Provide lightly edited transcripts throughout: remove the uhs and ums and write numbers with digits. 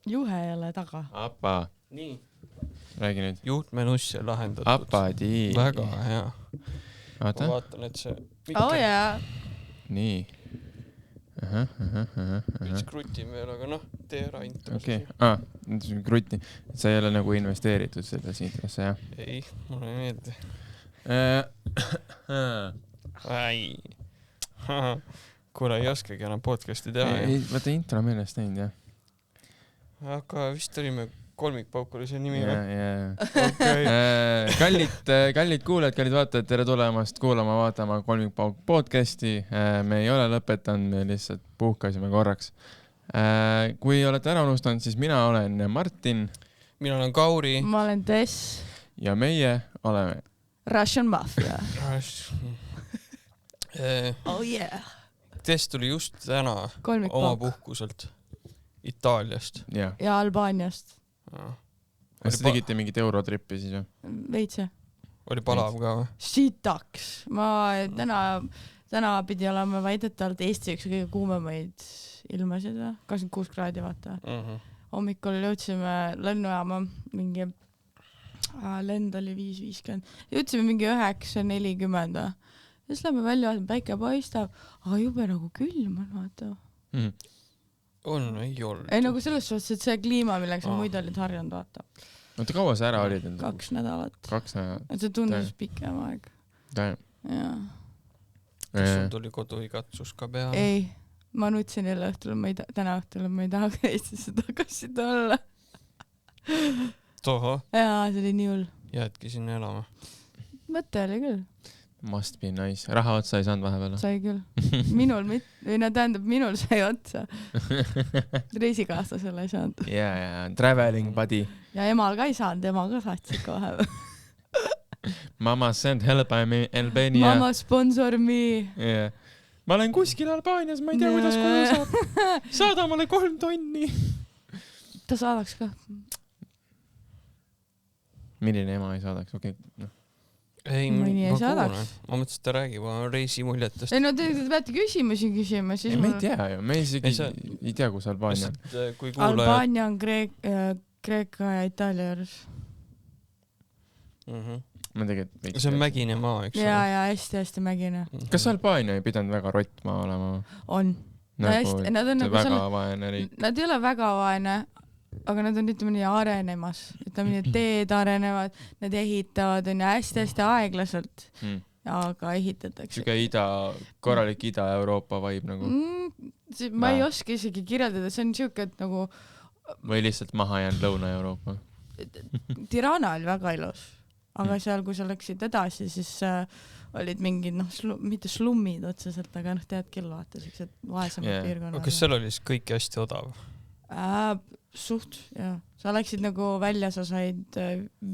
Juhe ei ole taga. Apa. Nii. Räägi nüüd. Juhtmenusse lahendatud. Apadi. Väga hea. Ma vaatan, et see... jaa. Nii. Võiks krutin veel, aga noh, tee ära intro. Okei. Kruti. Sa ei ole nagu investeeritud selles introsse, jah? Ei, mulle ei meeldi. Kuule, ei oskagi enam podcasti teha. Ei, vaata intro meelest näinud, jah. Aga vist olime kolmikpauk oli see nimi. Kallid kuulajad, kallid vaatajad, tere tulemast kuulama, vaatama kolmikpauk podcasti. Me ei ole lõpetanud, me lihtsalt puhkasime korraks. Kui olete ära unustanud, siis mina olen Martin. Mina olen Kauri. Ma olen Tess. Ja meie oleme Russian Mafia. Oh yeah. Tess tuli just täna oma puhkuselt Itaaliast. Ja Albaaniast. Kas te tegite mingit eurotrippi siis või? Veitse. Oli palav ka või? Sitaks. Ma täna pidi olema väidetavalt Eesti üks kõige kuumemaid ilmasid. 26 kraadi vaata. Hommikul jõudsime lennujaama mingi lend oli 5.50. Jõudsime mingi 9.40. Siis lähme välja, päike paistab. Aga jube nagu külm on, vaata. On, ei olnud. Ei nagu selles suhtes, et see kliima, millega sa muid olid harjanud, vaata. Oota, kaua sa ära olid? 2 nädalat. 2 nädalat. Et see tundus pikem aeg. Jaa. Kas sul tuli koduigatsus ka peale? Ei, ma nutsin jälle õhtul, täna õhtul ma ei taha Eestisse tagasi tulla. Toho? Jaa, see oli nii hull. Jäädki sinna elama? Mõte oli küll. Must be nice. Raha otsa ei saanud vahepeal? Sai küll. Minul sai otsa. Reisikaaslasel ei saanud. Yeah, traveling buddy. Ja emal ka ei saanud, ema ka saatsid ka vahepeal. Mama send help Albania. Mama sponsor me. Yeah. Ma olen kuskil Albaanias, ma ei tea, kuidas kohe saab. Saada mulle 3 tonni. Ta saadaks ka. Milline ema ei saadaks? Okei. Ei, ma kuulen. Ma mõtlesin, et ta räägib reisimuljetest. Ei no te peate küsimusi küsima. Ei, me ei tea ju. Me isegi ei tea, kus Albaania on. Albaania on Kreeka ja Itaalia juures. See on mägine maa, eks? Ja hästi mägine. Kas Albaania ei pidanud väga rottmaa olema? On. Nad väga vaene riik. Nad ei ole väga vaene. Aga nad on ütleme nii arenemas, ütleme nii teed arenevad, nad ehitavad on hästi aeglaselt, aga ehitatakse. Siuke korralik Ida-Euroopa vibe nagu? Ma ei oska isegi kirjeldada, see on siuke, et nagu... Või lihtsalt maha jäänud Lõuna-Euroopa? Tirana oli väga ilus, aga seal, kui sa läksid edasi, siis olid mingid, mitte slummid otseselt, aga tead küll vaata, siuksed vaesemad piirkonnad. Kas seal oli siis kõik hästi odav? Suht, jah. Sa läksid nagu välja, sa said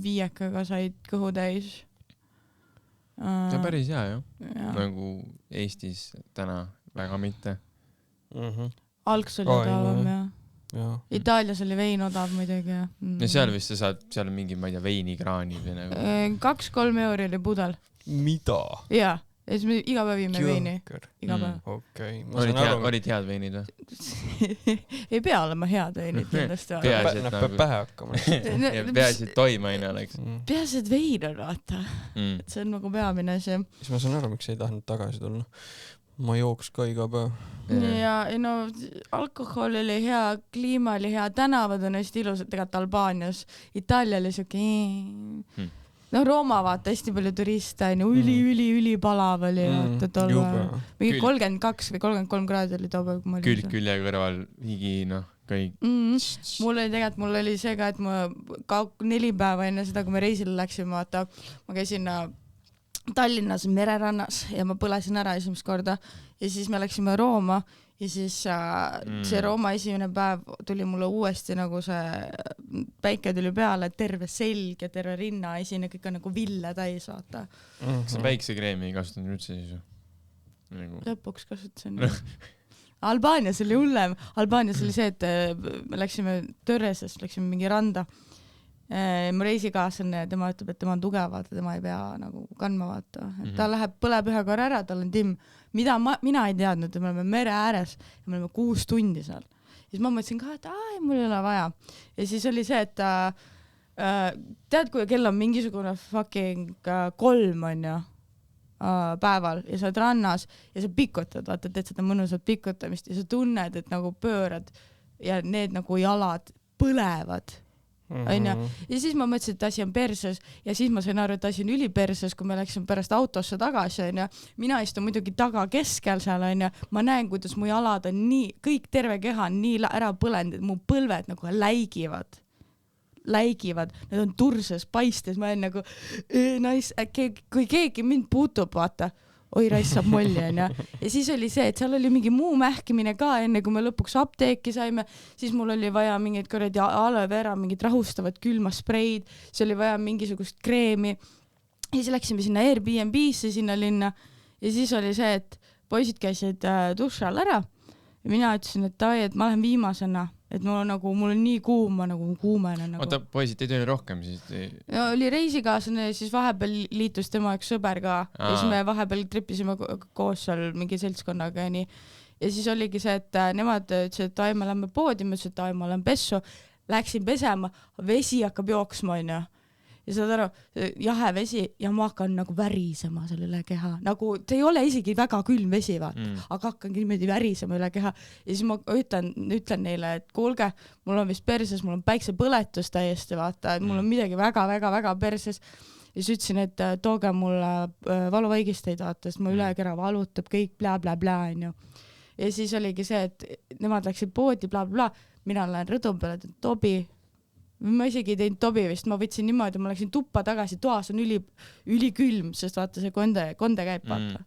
viiekaga, said kõhu täis. See on päris hea, jah. Nagu Eestis täna väga mitte. Algs oli odavam, jah. Itaalias oli vein odav muidugi, jah. Ja seal vist sa saad, seal mingi, ma ei tea, veinikraani või nagu... 2-3 euri oli pudel. Mida? Jaa. Ja siis me iga päev viime veini. Iga päev. Okei. Olid head veinid või? Ei pea olema head veinid kindlasti. Nad peab pähe hakkama. Peaasi, et toimaine oleks. Peaasi, et vein on, vaata. Et see on nagu peamine see. Siis ma saan aru, miks ei tahtnud tagasi tulla. Ma jooks ka iga päev. Ja no alkohol oli hea, kliima oli hea, tänavad on hästi ilusad tegelikult Albaanias. Itaalia oli siuke... No Rooma vaata, hästi palju turiste, üli palav oli. Mingi 32 või 33 kraadi oli too päev, kui ma olin. Külg külje kõrval, higi, kõik. Mul oli see ka, et ma 4 päeva enne seda, kui me reisile läksime, vaata, ma käisin Tallinnas mererannas ja ma põlesin ära esimest korda ja siis me läksime Rooma ja siis see Rooma esimene päev tuli mulle uuesti nagu see päike tuli peale, terve selg ja terve rinna esine, kõik on nagu ville täis, vaata. Kas sa päiksekreemi ei kasutanud üldse siis? Lõpuks kasutasin. Albaanias oli hullem. Albaanias oli see, et me läksime Tõresest, läksime mingi randa. Mu reisikaaslane, tema ütleb, et tema on tugev, vaata, tema ei pea nagu kandma, vaata. Et ta läheb, põleb ühe korra ära, tal on timm. Mida mina ei teadnud, et me oleme mere ääres ja me oleme 6 tundi seal. siis ma mõtlesin ka, et mul ei ole vaja. Ja siis oli see, et tead, kui kell on mingisugune fucking 3 on ju päeval ja sa oled rannas ja sa pikutad, vaata, teed seda mõnusat pikutamist ja sa tunned, et nagu pöörad ja need nagu jalad põlevad. Onju. Ja siis ma mõtlesin, et asi on perses ja siis ma sain aru, et asi on üliperses, kui me läksime pärast autosse tagasi, onju. Mina istun muidugi taga keskel seal, onju. Ma näen, kuidas mu jalad on nii, kõik terve keha on nii ära põlenud, et mu põlved nagu läigivad, need on turses paistes, ma olen nagu nice, kui keegi mind puutub, vaata, oi raiss saab molli, onju. Ja siis oli see, et seal oli mingi muu mähkimine ka enne, kui me lõpuks apteeki saime, siis mul oli vaja mingeid korredi aloe vera, mingid rahustavad külmaspreid, siis oli vaja mingisugust kreemi. Ja siis läksime sinna Airbnb-sse sinna linna ja siis oli see, et poisid käisid duši all ära ja mina ütlesin, et ma lähen viimasena, et mul on nii kuum, ma nagu kuumenen. Oota, poisid teid oli rohkem siis? No, oli reisikaaslane ja siis vahepeal liitus tema üks sõber ka ja siis me vahepeal tripisime koos seal mingi seltskonnaga ja nii. Ja siis oligi see, et nemad ütlesid, et me lähme poodi, ma ütlesin, et ma lähen pessu, läksin pesema, vesi hakkab jooksma, onju. Ja saad aru, jahe vesi ja ma hakkan nagu värisema selle üle keha. Nagu, see ei ole isegi väga külm vesi, vaata, aga hakkangi niimoodi värisema üle keha. Ja siis ma ütlen neile, et kuulge, mul on vist perses, mul on päiksepõletus täiesti, vaata, et mul on midagi väga perses. Ja siis ütlesin, et tooge mulle valuvaigisteid, vaata, sest ma üle kera valutab kõik bla. Ja siis oligi see, et nemad läksid poodi bla. Mina lähen rõdu peale, et Tobi, ma isegi ei teinud Tobi vist, ma võtsin niimoodi, ma läksin tuppa tagasi, toas on ülikülm, sest vaata see konde käib, vaata.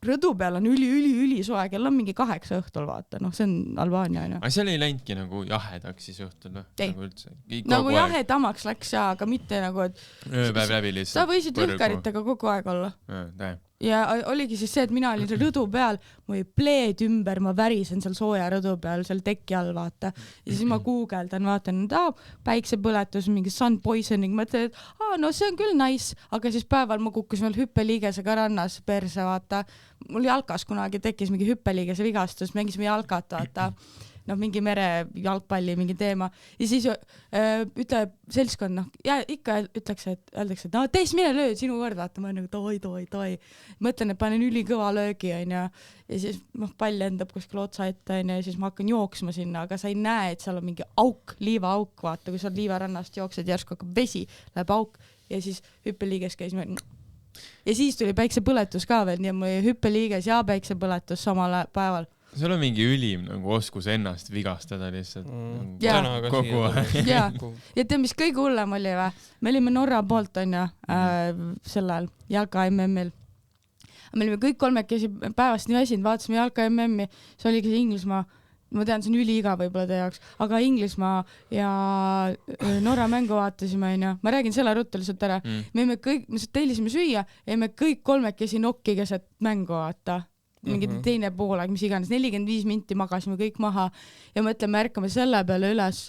Rõdu peal on üli soe, kell on mingi 8 õhtul, vaata, see on Albaania, on ju. Aga seal ei läinudki nagu jahedaks siis õhtul, nagu üldse? Nagu jahedamaks läks jaa, aga mitte nagu, et ööpäev läbi lihtsalt. Sa võisid lõhkaritega kogu aeg olla. Ja oligi siis see, et mina olin rõdu peal, mu oli pleed ümber, ma värisen seal sooja rõdu peal, seal teki all, vaata. Ja siis ma guugeldan, vaatan, päiksepõletus, mingi sun poisoning, mõtlen, et see on küll nice, aga siis päeval ma kukkusin veel hüppeliigesega rannas perse, vaata. Mul jalkas kunagi tekkis mingi hüppeliigese vigastus, mängisime jalkat, vaata. Mingi mere jalgpalli, mingi teema. Ja siis ütleb seltskond, ikka öeldakse, et teis mine löö, sinu kord, vaata, ma olen nagu toi. Mõtlen, et panen ülikõva löögi, onju. Ja siis pall endab kuskil otsa ette, onju, ja siis ma hakkan jooksma sinna, aga sa ei näe, et seal on mingi auk, liivaauk, vaata, kui sa liivarannast jooksed, järsku hakkab vesi, läheb auk ja siis hüppeliiges käisime. Ja siis tuli päiksepõletus ka veel, nii et mul oli hüppeliiges ja päiksepõletus samal päeval. Sul on mingi ülim nagu oskus ennast vigastada lihtsalt kogu aeg. Ja tead, mis kõige hullem oli või? Me olime Norra poolt, onju, sellel jalka MM-il. Me olime kõik kolmekesi päevast nii väsinud, vaatasime jalka MM-i, see oligi see Inglismaa, ma tean, see on üliiga võib-olla teie jaoks, aga Inglismaa ja Norra mängu vaatasime, onju. Ma räägin selle ruttu lihtsalt ära. Me tellisime süüa ja me kõik kolmekesi nokki keset mängu vaata. Mingi teine poolaeg, mis iganes, 45 minti magasime kõik maha ja mõtleme, ärkame selle peale üles,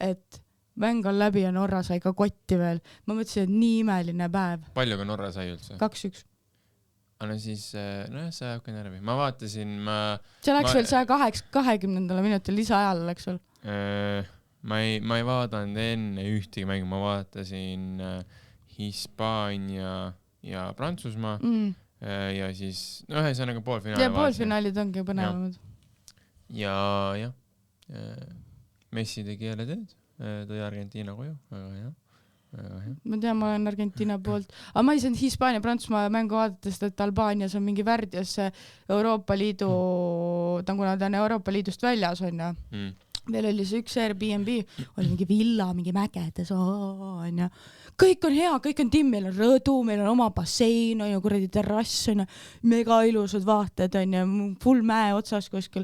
et mäng on läbi ja Norra sai ka kotti veel. Ma mõtlesin, et nii imeline päev. Palju ka Norra sai üldse? 2-1. Aga siis, see hakkan järvi. Ma vaatasin, see läks veel 120. minutil lisaajal läks veel. Ma ei vaadanud enne ühtegi mängu, ma vaatasin Hispaania ja Prantsusmaa. Ja siis, ühesõnaga poolfinaali. Ja poolfinaalid ongi põnevamad. Ja Messi tegi jälle tööd, tõi Argentiina koju, väga hea. Ma tean, ma olen Argentiina poolt, aga ma ei saanud Hispaania-Prantsusmaa mängu vaadates, et Albaanias on mingi Värdjas Euroopa Liidu, kuna ta on Euroopa Liidust väljas, on ja. Veel oli see üks Airbnb, oli mingi villa, mingi mägedes, on ja. Kõik on hea, kõik on timm, meil on rõdu, meil on oma bassein, on ju, kuradi terrass, on ju, mega ilusad vaated, on ju, full mäe otsas kuskil,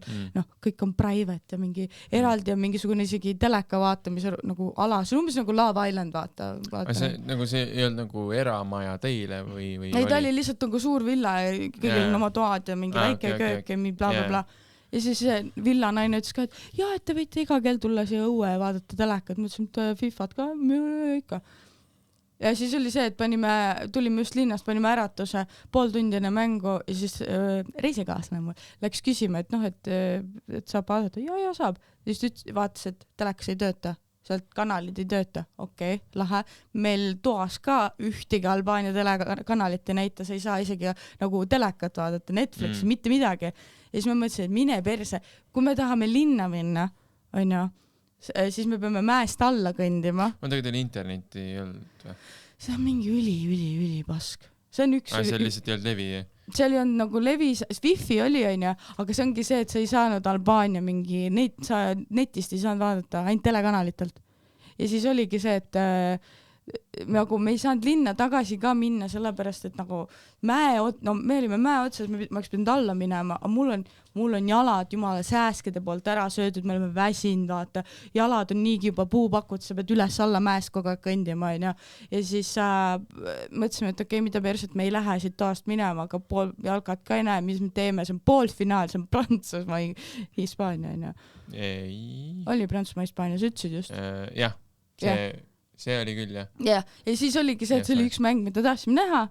kõik on private ja mingi eraldi on mingisugune isegi teleka vaatamise nagu ala, see on umbes nagu Love Island, vaata. See ei olnud nagu eramaja teile või? Ei, ta oli lihtsalt nagu suur villa ja kõigil on oma toad ja mingi väike köök ja mingi bla. Ja siis villa naine ütles ka, et te võite iga kell tulla siia õue ja vaadata telekat. Ma ütlesin, et FIFAt ka, ikka. ja siis oli see, et tulime just linnast, panime äratuse, pool tundi enne mängu ja siis reisikaaslane mul läks küsima, et noh, et saab vaadata, ja saab. Ja siis vaatas, et telekas ei tööta, sealt kanalid ei tööta, okei, lahe. Meil toas ka ühtegi Albaania telekanalit ei näita, sa ei saa isegi nagu telekat vaadata, Netflixi, mitte midagi. Ja siis ma mõtlesin, et mine perse, kui me tahame linna minna, on ju, siis me peame mäest alla kõndima. Ma teil internetti ei olnud või? See on mingi üli pask. See on üks... see lihtsalt ei olnud levi, jah? Seal ei olnud nagu levi, wifi oli, on ju, aga see ongi see, et sa ei saanud Albaania mingi, sa netist ei saanud vaadata, ainult telekanalitelt. Ja siis oligi see, et nagu me ei saanud linna tagasi ka minna, sellepärast, et nagu me olime mäe otsas, ma oleks pidanud alla minema, aga mul on jalad jumala sääskede poolt ära söödud, me oleme väsinud, vaata, jalad on niigi juba puupakud, sa pead üles alla mäest kogu aeg kõndima, on ju. Ja siis mõtlesime, et okei, mida perset, me ei lähe siit toast minema, aga pool jalgad ka ei näe, mis me teeme, see on poolfinaal, see on Prantsusmaa, Hispaania, on ju. Oli Prantsusmaa, Hispaania, sa ütlesid just? Jah, see oli küll, jah. Ja siis oligi see, et see oli üks mäng, mida tahtsime näha,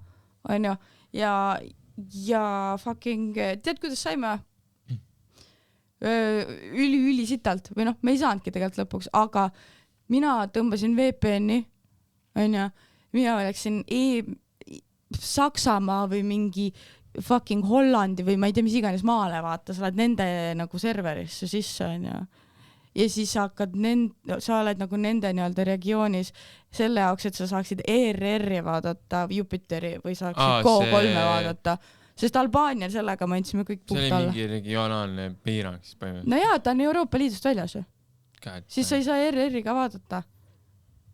on ju, ja fucking, tead, kuidas saime? Üli sitalt, või noh, me ei saanudki tegelikult lõpuks, aga mina tõmbasin VPN-i, on ju, mina oleksin Saksamaa või mingi fucking Hollandi või ma ei tea, mis iganes maale vaata, sa oled nende nagu serverisse sisse, on ju. Ja siis sa oled nagu nende nii-öelda regioonis selle jaoks, et sa saaksid ERR-i vaadata, Jupiteri või saaksid Go3 vaadata, sest Albaanial sellega me andsime kõik punkt alla. See oli mingi regionaalne piirang siis põhimõtteliselt. No jaa, ta on Euroopa Liidust väljas ju. Siis sa ei saa ERR-i ka vaadata.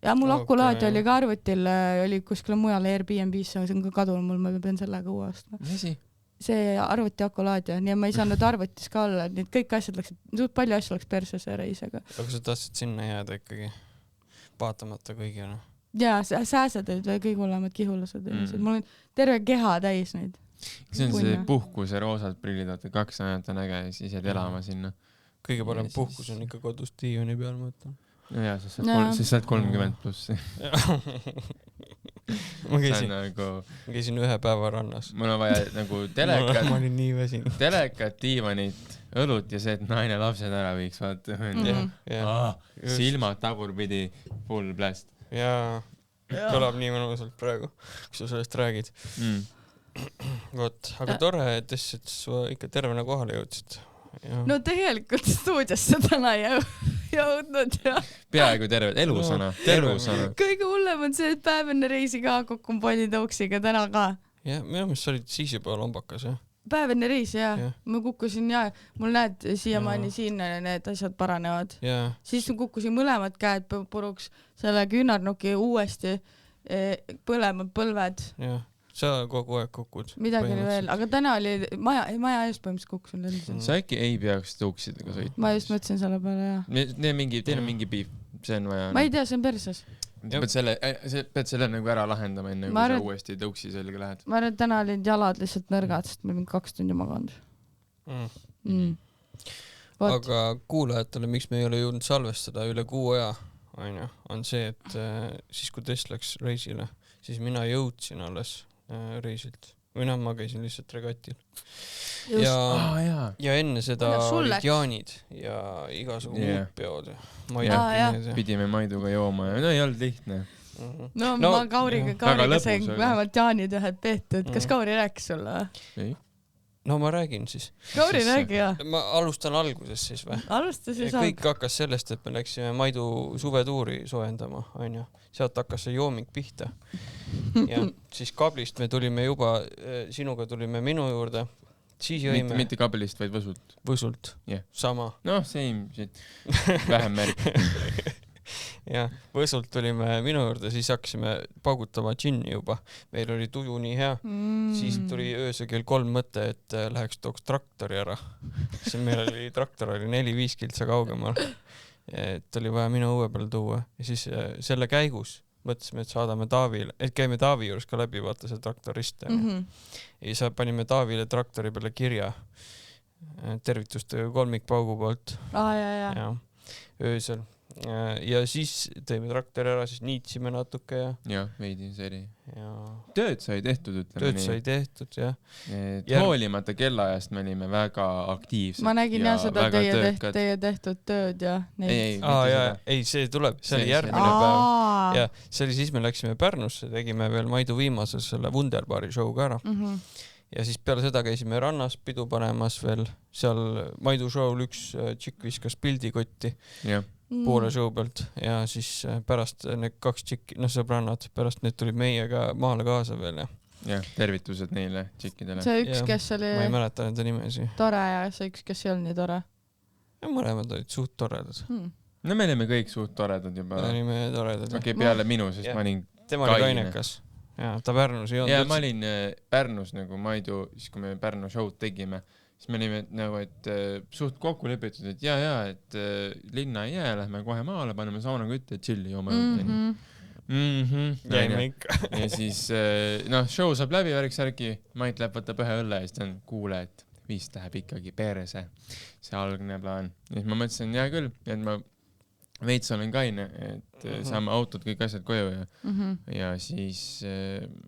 Ja mul akulaadi oli ka arvutil, oli kuskil mujal Airbnb-s, see on ka kadunud, ma pean sellega uue ostma. Mis? See arvuti akulaadi, nii et ma ei saanud arvutis ka olla, et kõik asjad suht palju asju läks perse see reisega. Aga sa tahtsid sinna jääda ikkagi, vaatamata kõigile? Jaa, sääsed olid või kõik olemad kihulased. Mul on terve keha täis neid. See on see puhkuse roosad prillid, 2 ajat on äge ja siis jääd elama sinna. Kõige parem puhkus on ikka kodus diivani peal, ma ütlen. No jaa, sest sa oled 30 plussi. Ma käisin 1 päeva rannas. Mul on vaja nagu telekat, ma olin nii väsinud. Telekat, diivanit, õlut ja see, et naine lapsed ära viiks, vaata. Silmad tagurpidi, full blast. Jaa, kõlab nii mõnusalt praegu, kui sa sellest räägid. Vot, aga tore, et sa ikka tervena kohale jõudsid. No tegelikult stuudiosse täna jõudnud ja peaaegu terve, elusana. Kõige hullem on see, et päev enne reisi ka kokkun politõuksiga täna ka. Jah, minu meelest sa olid siis juba lombakas, jah? Päev enne reisi, jah. Ma kukkusin ja mul näed siiamaani siin need asjad paranevad. Siis kukkusin mõlemad käed puruks, selle küünarnuki uuesti, põlemad põlved. Jah. Sa kogu aeg kukud. Midagi oli veel, aga täna oli maja eest põhimõtteliselt kukkusin. Sa äkki ei peaks tõuksidega sõitma? Ma just mõtlesin selle peale, jah. Teil on mingi piif, see on vaja. Ma ei tea, see on perses. Pead selle nagu ära lahendama enne, kui sa uuesti tõuksi selga lähed. Ma arvan, et täna olid jalad lihtsalt nõrgad, sest me 2 tundi maganud. Aga kuulajatele, miks me ei ole jõudnud salvestada üle kuu aja, on see, et siis kui Tess läks reisile, siis mina jõudsin alles reisilt. Või ma käisin lihtsalt regatil. Ja enne seda olid jaanid ja igasugu muud peod. Pidime Maiduga jooma ja no ei olnud lihtne. No ma Kauriga sain vähemalt jaanid ühed peetud. Kas Kauri rääkis sulle? Ei. No ma räägin siis. Kauri räägi, jah. Ma alustan alguses siis või? Alustas ja saab. Kõik hakkas sellest, et me läksime Maidu suvetuuri soojendama, on ju. Sealt hakkas see jooming pihta. Ja siis kablist me tulime juba, sinuga tulime minu juurde. Siis jõime... Mitte kablist, vaid Võsult. Võsult. Sama. No, same shit. Vähem märk. Ja Võsult tulime minu juurde, siis hakkasime paugutama džinni juba. Meil oli tuju nii hea. Siis tuli öösel kell 3 mõte, et läheks tooks traktori ära. Siis meil oli traktor 4-5 kiltsa kaugemal. Et oli vaja minu õue peale tuua. Ja siis selle käigus mõtlesime, et saadame Taavile, et käime Taavi juures ka läbi, vaata see traktorist. Ja siis panime Taavile traktori peale kirja tervituste kolmikpaugu poolt. Ja. Öösel. ja siis tõime traktori ära, siis niitsime natuke ja veidi see oli. Ja Tööd sai tehtud, ütleme tööd sai tehtud, jah. Hoolimata kellaajast me olime väga aktiivsed. Ma nägin ja seda teie tehtud tööd ja neid. Ei, see tuleb, see oli järgmine päev. Ja see oli siis me läksime Pärnusse, tegime veel Maidu viimasel selle Wunderbaari show ka ära. Ja siis peale seda käisime rannas pidu panemas veel, seal Maidu show'l üks tšikk viskas pildikotti poole show pealt ja siis pärast need 2 tšikki, sõbrannad, pärast need tulid meiega maale kaasa veel ja tervitused neile tšikkidele. See üks, kes oli ma ei mäleta nende nimesi. Tore ja see üks, kes ei olnud nii tore. Ja mõlemad olid suht toredad. No me olime kõik suht toredad juba. Me olime toredad. Okei, peale minu, sest ma olin tema oli kainekas. Ja ta Pärnus ei olnud. Ja ma olin Pärnus nagu Maidu, siis kui me Pärnu show'd tegime, siis me olime nagu, et suht kokku lepitud, et et linna ei jää, lähme kohe maale, paneme sauna kütte, chilli jooma ja siis show saab läbi, värki, Mait läheb, võtab ühe õlle ja siis ta on kuule, et vist läheb ikkagi perse see algne plaan. Ja siis ma mõtlesin, hea küll, et ma veits olen kaine, et saame autod kõik asjad koju ja siis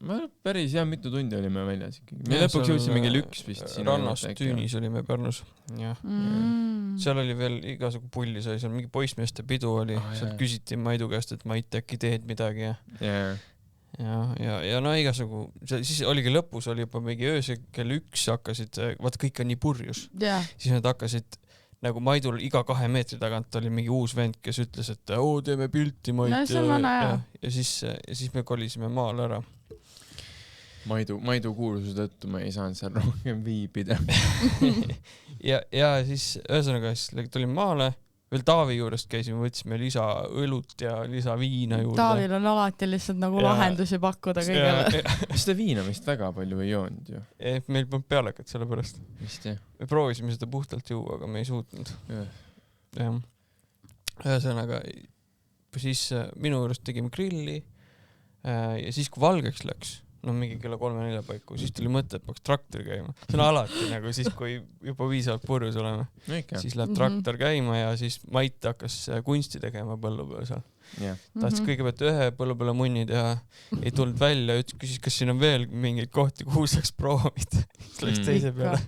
ma päris hea mitu tundi olime väljas ikkagi. Me lõpuks jõudsime kell 1 vist. Rannast Tüünis olime Pärnus. Seal oli veel igasugu pulli sai, seal mingi poissmeeste pidu oli, seal küsiti Maidu käest, et Mait äkki teed midagi ja no igasugu, siis oligi lõpus, oli juba mingi öösel kell 1 hakkasid, vaata kõik on nii purjus, siis nad hakkasid nagu Maidul iga 2 meetri tagant oli mingi uus vend, kes ütles, et teeme pilti Mait ja siis me kolisime maale ära. Maidu kuulsuse tõttu ma ei saanud seal rohkem viibida. ja siis ühesõnaga siis tulime maale, veel Taavi juurest käisime, võtsime lisa õlut ja lisa viina juurde. Taavil on alati lihtsalt nagu lahendusi pakkuda kõigele. Seda viina vist väga palju ei joonud ju. Meil polnud pealekat selle pärast. Vist jah. Me proovisime seda puhtalt juua, aga me ei suutnud. Ühesõnaga, siis minu juurest tegime grilli ja siis kui valgeks läks, mingi kella 3-4 paiku, siis tuli mõte, et peaks traktor käima. See on alati nagu siis, kui juba viisavalt purjus oleme. Siis läheb traktor käima ja siis Mait hakkas kunsti tegema põllu peal seal. Tahtsid kõigepealt ühe põllu peale munni teha, ei tulnud välja, küsis, kas siin on veel mingeid kohti, kuhu saaks proovida. Siis läks teise peale.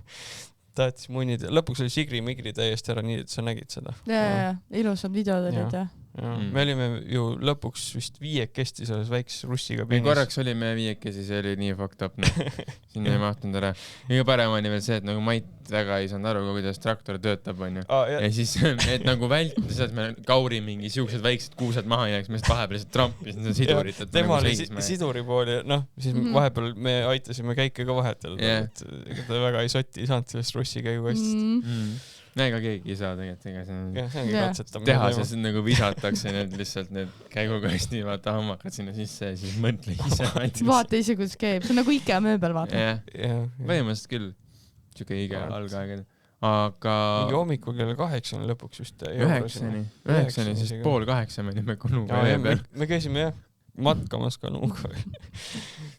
Tahtis munnid. Lõpuks oli Sigri-Migri täiesti ära, nii et sa nägid seda. Ja, ilusad videod olid jah. Me olime ju lõpuks vist 5 selles väikses russiga peenis. Korraks olime 5, see oli nii fucked up. Sinna ei mahtunud ära. Kõige parem oli veel see, et nagu Mait väga ei saanud aru, kuidas traktor töötab. Ja siis, et nagu vältida seda, et me kauri mingi siuksed väiksed kuused maha jääks, me vahepeal lihtsalt trampis sidurit. Tema oli siduri pooli, siis vahepeal me aitasime käike ka vahetel. Ta väga ei sotti, ei saanud sellest russi käigukastist. Ega keegi ei saa tegelikult, tehases nagu visatakse need lihtsalt need käigukasti, vaata hammakad sinna sisse ja siis mõtle ise. Vaata ise, kuidas käib, see on nagu IKEA mööbel, vaata. Põhimõtteliselt küll, siuke IKEA algaegel. Aga... Mingi hommikul kella 8 lõpuks vist. 9, siis 7:30 me olime Kanuga öö peal. Me käisime matkamas Kanuga.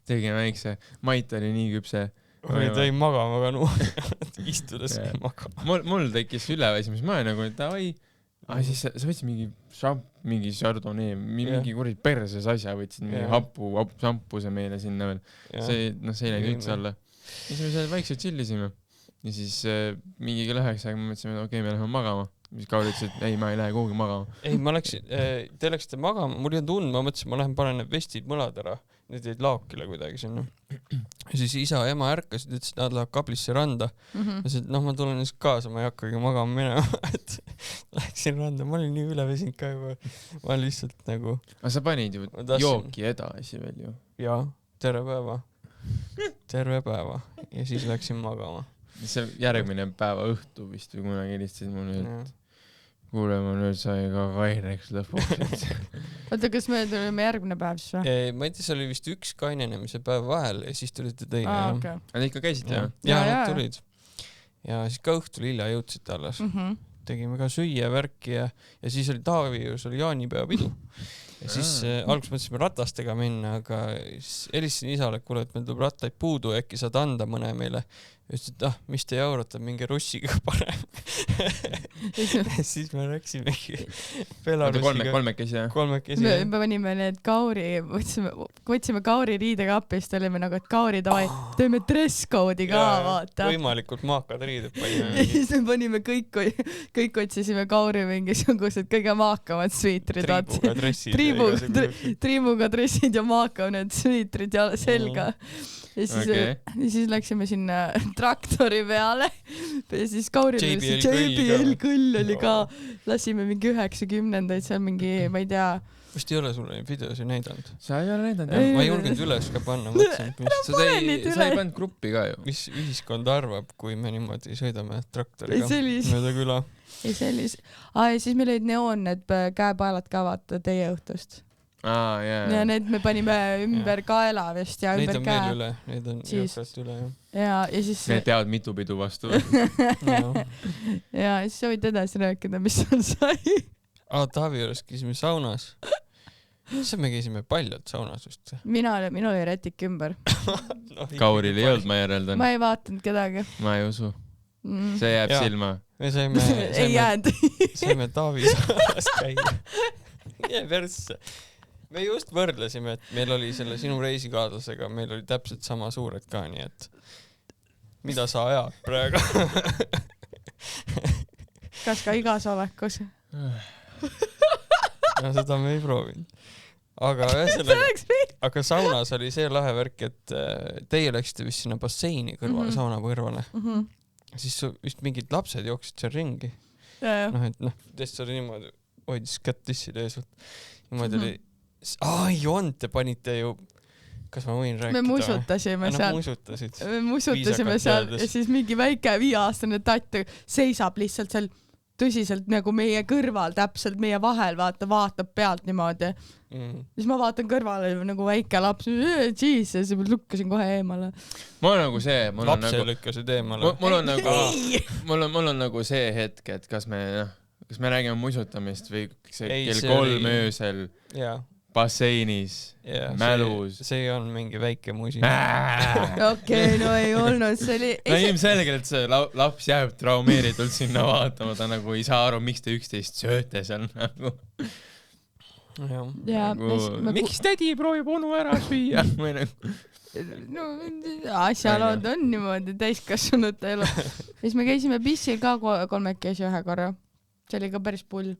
Tegime väikse, Mait oli nii küpse. Ta ei magama ka istudes magama. Mul tekkis üleväsimus, ma olen nagu, et siis sa võtsid mingi Chardonnay, mingi kurid perses asja, võtsid mingi hampuse meile sinna veel. See ei läinud üldse alla. Siis me seal vaikselt chillisime. Ja siis mingi kell 9 me mõtlesime, et okei, me läheme magama. Mis Kaur ütles, et ei, ma ei lähe kuhugi magama. Ei, ma läksin, te läksite magama, mul ei olnud und, ma mõtlesin, ma lähen panen need vestid mõlad ära. Need jäid laokile kuidagi sinna. Ja siis isa ja ema ärkasid, ütlesid, et nad lähevad Kablisse randa. Ja siis, ma tulen just kaasa, ma ei hakkagi magama minema. Läksin randa, ma olin nii ülevesinud ka juba. Ma lihtsalt nagu... Aga sa panid ju jooki edasi veel ju? Jaa, terve päeva. Ja siis läksin magama. See järgmine päeva õhtu vist või kunagi helistasid mulle, et kuule, ma nüüd sai ka kaineks lõpuks. Oota, kas me tulime järgmine päev siis või? Ma ei tea, see oli vist üks kainenemise päev vahel ja siis tulite teine. Nad ikka käisid jah? Ja, nad tulid. Ja siis ka õhtul hilja jõudsite alles. Tegime ka süüa värki ja siis oli Taavi juures oli jaanipäeva pidu. Ja siis alguses mõtlesime ratastega minna, aga helistasin isale, et kuule, et meil tuleb rattaid puudu, äkki saad anda mõne meile. ütles, et mis te jaurate, minge Russiga parem. Siis me läksimegi Belarusiga. Kolmekesi, jah? Kolmekesi, me panime need Kauri, võtsime Kauri riidekapist, olime nagu, et Kauri davai, teeme dress code'i ka, vaata. Võimalikult maakad riided panime. Ja siis me panime kõik otsisime Kauri mingisugused kõige maakamad sviitrid. Triibuga dressid ja maakav need sviitrid ja selga. Ja siis läksime sinna traktori peale ja siis Kauril JBL kõll oli ka, lasime mingi 90-ndaid seal mingi, ma ei tea. Vist ei ole sulle neid videosi näidanud? Sa ei ole näidanud, jah? Ma ei julgenud üles ka panna, mõtlesin, sa ei pannud gruppi ka ju. Mis ühiskond arvab, kui me niimoodi sõidame traktoriga mööda küla? Ja siis meil olid neoon need käepaelad ka vaata teie õhtust. Ja need me panime ümber kaela vist ja ümber käe. Neid on veel üle, neid on jõkast üle, jah. Ja siis... Need peavad mitu pidu vastu. Ja siis võid edasi rääkida, mis seal sai. Taavi juures käisime saunas. Siis me käisime paljalt saunas just. Minul oli rätik ümber. Kauril ei olnud, ma järeldan. Ma ei vaatanud kedagi. Ma ei usu. See jääb silma. Ei jäänud. Saime Taavi saunas käia. Jää persse. Me just võrdlesime, et meil oli selle sinu reisikaadlasega, meil oli täpselt sama suured ka, nii et mida sa ajad praegu? Kas ka igas olekus? No seda me ei proovinud. Aga saunas oli see lahe värk, et teie läksite vist sinna basseini kõrvale, sauna kõrvale. Siis vist mingid lapsed jooksid seal ringi. Test oli niimoodi, hoidis kätt tissile eesult. Niimoodi oli te panite ju, kas ma võin rääkida? Me musutasime seal. Me musutasime seal ja siis mingi väike 5-aastane tatt seisab lihtsalt seal tõsiselt nagu meie kõrval, täpselt meie vahel, vaatab pealt niimoodi. Siis ma vaatan kõrvale nagu väike laps, Jesus, ma lükkasin kohe eemale. Mul on nagu see... Lapse lükkasid eemale. Mul on nagu see hetk, et kas me räägime musutamist või see kell 3 öösel basseinis, mälus. See on mingi väike musi. Okei, no ei olnud, see oli... No ilmselgelt see laps jääb traumeeritult sinna vaatama, ta nagu ei saa aru, miks te üksteist sööte seal nagu. Miks tädi proovib onu ära süüa? No asjalood on niimoodi täiskasvanute elu. Siis me käisime pissil ka 3-kesi ühe korra. See oli ka päris pull.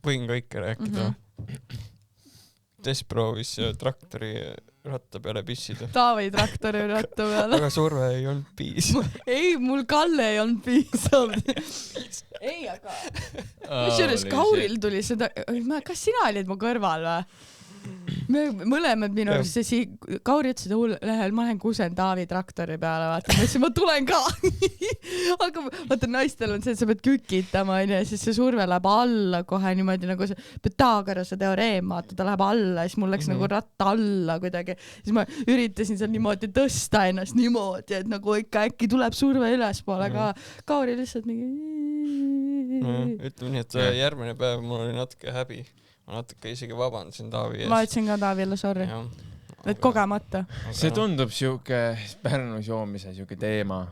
Võin ka ikka rääkida. Tess proovis traktori ratta peale pissida. Taavi traktori ratta peale. Aga surve ei olnud piisav. Ei, mul Kalle ei olnud piisav. Ei, aga... Kauril tuli seda... Kas sina olid mu kõrval või? Me mõlemad minu arust, Kauri ütles, et ma lähen kusen Taavi traktori peale, vaata, ma ütlesin, ma tulen ka. Aga vaata, naistel on see, et sa pead kükitama, ja siis see surve läheb alla kohe niimoodi nagu see Pythagorase teoreem, vaata, ta läheb alla, siis mul läks nagu ratta alla kuidagi. Siis ma üritasin seal niimoodi tõsta ennast niimoodi, et nagu ikka äkki tuleb surve ülespoole, aga Kauri lihtsalt mingi... Ütleme nii, et järgmine päev mul oli natuke häbi. Ma natuke isegi vabandasin Taavi eest. Ma ütlesin ka Taavile, sorry. Et kogemata. See tundub siuke Pärnus joomise siuke teema,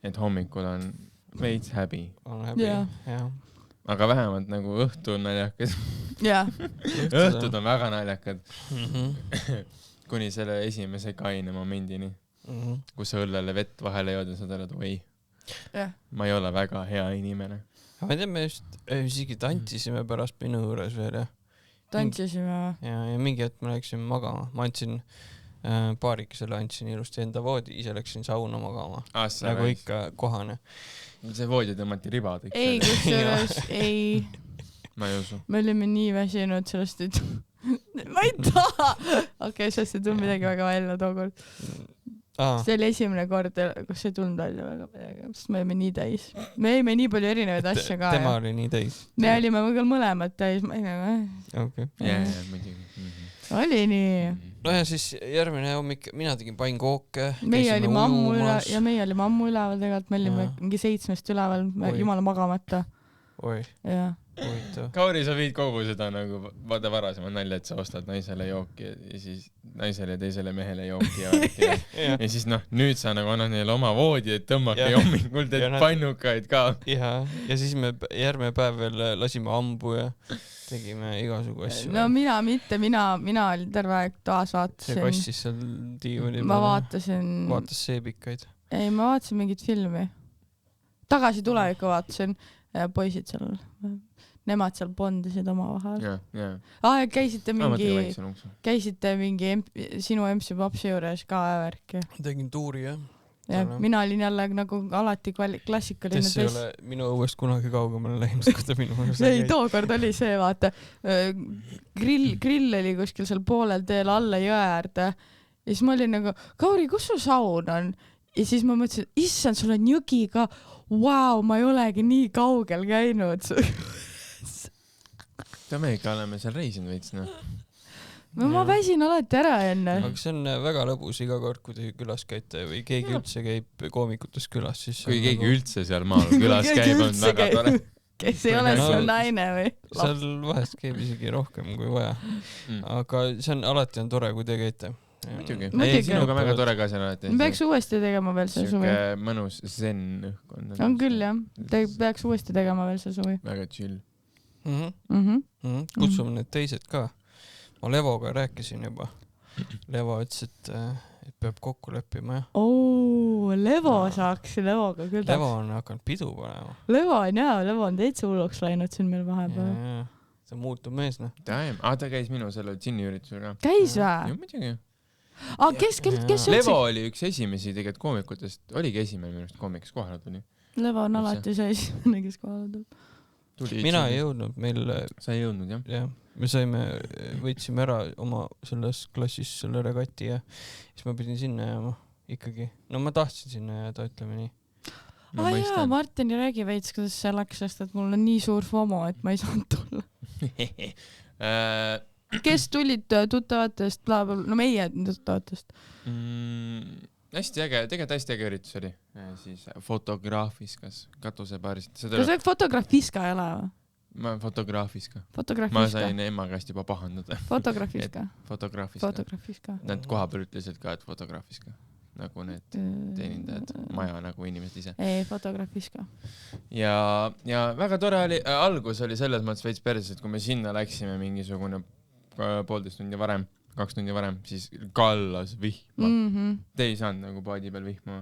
et hommikul on veits häbi. On häbi, jah. Aga vähemalt nagu õhtu on naljakad. Õhtud on väga naljakad. Kuni selle esimese kaine momendini, kus sa õllele vett vahele jood ja sa tuled, oi, ma ei ole väga hea inimene. Ma ei tea, me just isegi tantsisime pärast minu juures veel, jah. Tantsisime. Ja mingi hetk ma läksin magama. Ma andsin paarikesele, andsin ilusti enda voodi, ise läksin sauna magama. Nagu ikka kohane. See voodi tõmmati ribad. Ei, kusjuures, ei. Ma ei usu. Me olime nii väsinud sellest, et ma ei taha. Okei, sellest ei tulnud midagi väga välja tookord. See oli esimene kord, kus ei tulnud välja väga midagi, sest me olime nii täis. Me olime nii palju erinevaid asja ka. Tema oli nii täis. Me olime mõlemad täis. Oli nii. No ja siis järgmine hommik mina tegin painkooke. Meie olime ammu üleval tegelikult. Me olime mingi 7 üleval, jumala magamata. Oi. Jah. Kauri, sa viid kogu seda nagu vaata varasema nalja, et sa ostad naisele jooki ja siis naisele ja teisele mehele jooki ja värki ja siis nüüd sa nagu annad neile oma voodi, et tõmmake hommikul teed pannukaid ka. ja siis me järgmine päev veel lasime hambu ja tegime igasugu asju. No mina mitte, mina olin terve aeg toas, vaatasin. see kassis seal diivani. Ma vaatasin. Vaatas seebikaid. Ei, ma vaatasin mingit filmi. Tagasi tulevikku vaatasin. Poisid seal, nemad seal bondisid oma vahel. Ja käisite mingi sinu empsi papsi juures ka värki. Tegin tuuri, jah. Ja, mina olin jälle nagu alati klassikaline. Tess ei ole minu õuest kunagi kaugemale läinud, kui ta minu õuest ei, tookord oli see, vaata, grill oli kuskil seal poolel teel alla jõe äärde ja siis ma olin nagu, Kauri, kus su saun on? Ja siis ma mõtlesin, issand, sul on jõgi ka, vau, ma ei olegi nii kaugel käinud. Me ikka oleme seal reisinud veits, Ma väsin alati ära enne. Aga see on väga lõbus iga kord, kui te külas käite või keegi üldse käib koomikutes külas, siis kui keegi üldse seal maal külas käib, on väga tore. Kes ei ole su naine või? Seal vahest käib isegi rohkem kui vaja. Aga see on alati on tore, kui te käite. Muidugi. Ei, sinuga väga tore ka seal alati. Peaks uuesti tegema veel see suvi. Siuke mõnus zen õhkkond. On küll, jah. Peaks uuesti tegema veel see suvi. Väga chill. Kutsume need teised ka. Ma Levoga rääkisin juba. Levo ütles, et peab kokku leppima, jah. Levo saaks Levoga küll. Levo on hakanud pidu panema. Levo on täitsa hulluks läinud siin meil vahepeal. See muutub mees, ta käis minu selle džinni üritusel ka. Käis või? Ju, muidugi. Kes Levo oli üks esimesi tegelikult koomikutest. Oligi esimene minust koomik, kes kohale tuli. Levo on alati see esimene, kes kohale tuleb. Mina ei jõudnud, sa ei jõudnud, jah? Jah, me võitsime ära oma selles klassis selle regati ja siis ma pidin sinna jääma ikkagi. No ma tahtsin sinna jääda, ütleme nii. Jaa, Martin, räägi veits, kuidas see läks, sest et mul on nii suur FOMO, et ma ei saanud tulla. Kes tulid tuttavatest, no meie tuttavatest? Hästi äge, tegelikult hästi äge üritus oli. Siis Fotograafiskas, katusepaarist. Kas see Fotografiska ei ole või? Ma Fotografiska. Fotografiska. Ma sain ema käest juba pahandada. Fotografiska. Fotografiska. Nad kohapeal ütlesid ka, et Fotografiska. Nagu need teenindajad, maja nagu inimesed ise. Ei, Fotografiska. Ja väga tore oli, algus oli selles mõttes veits perses, et kui me sinna läksime mingisugune 1,5 tundi varem, 2 tundi varem, siis kallas vihma. Te ei saanud nagu paadi peal vihma?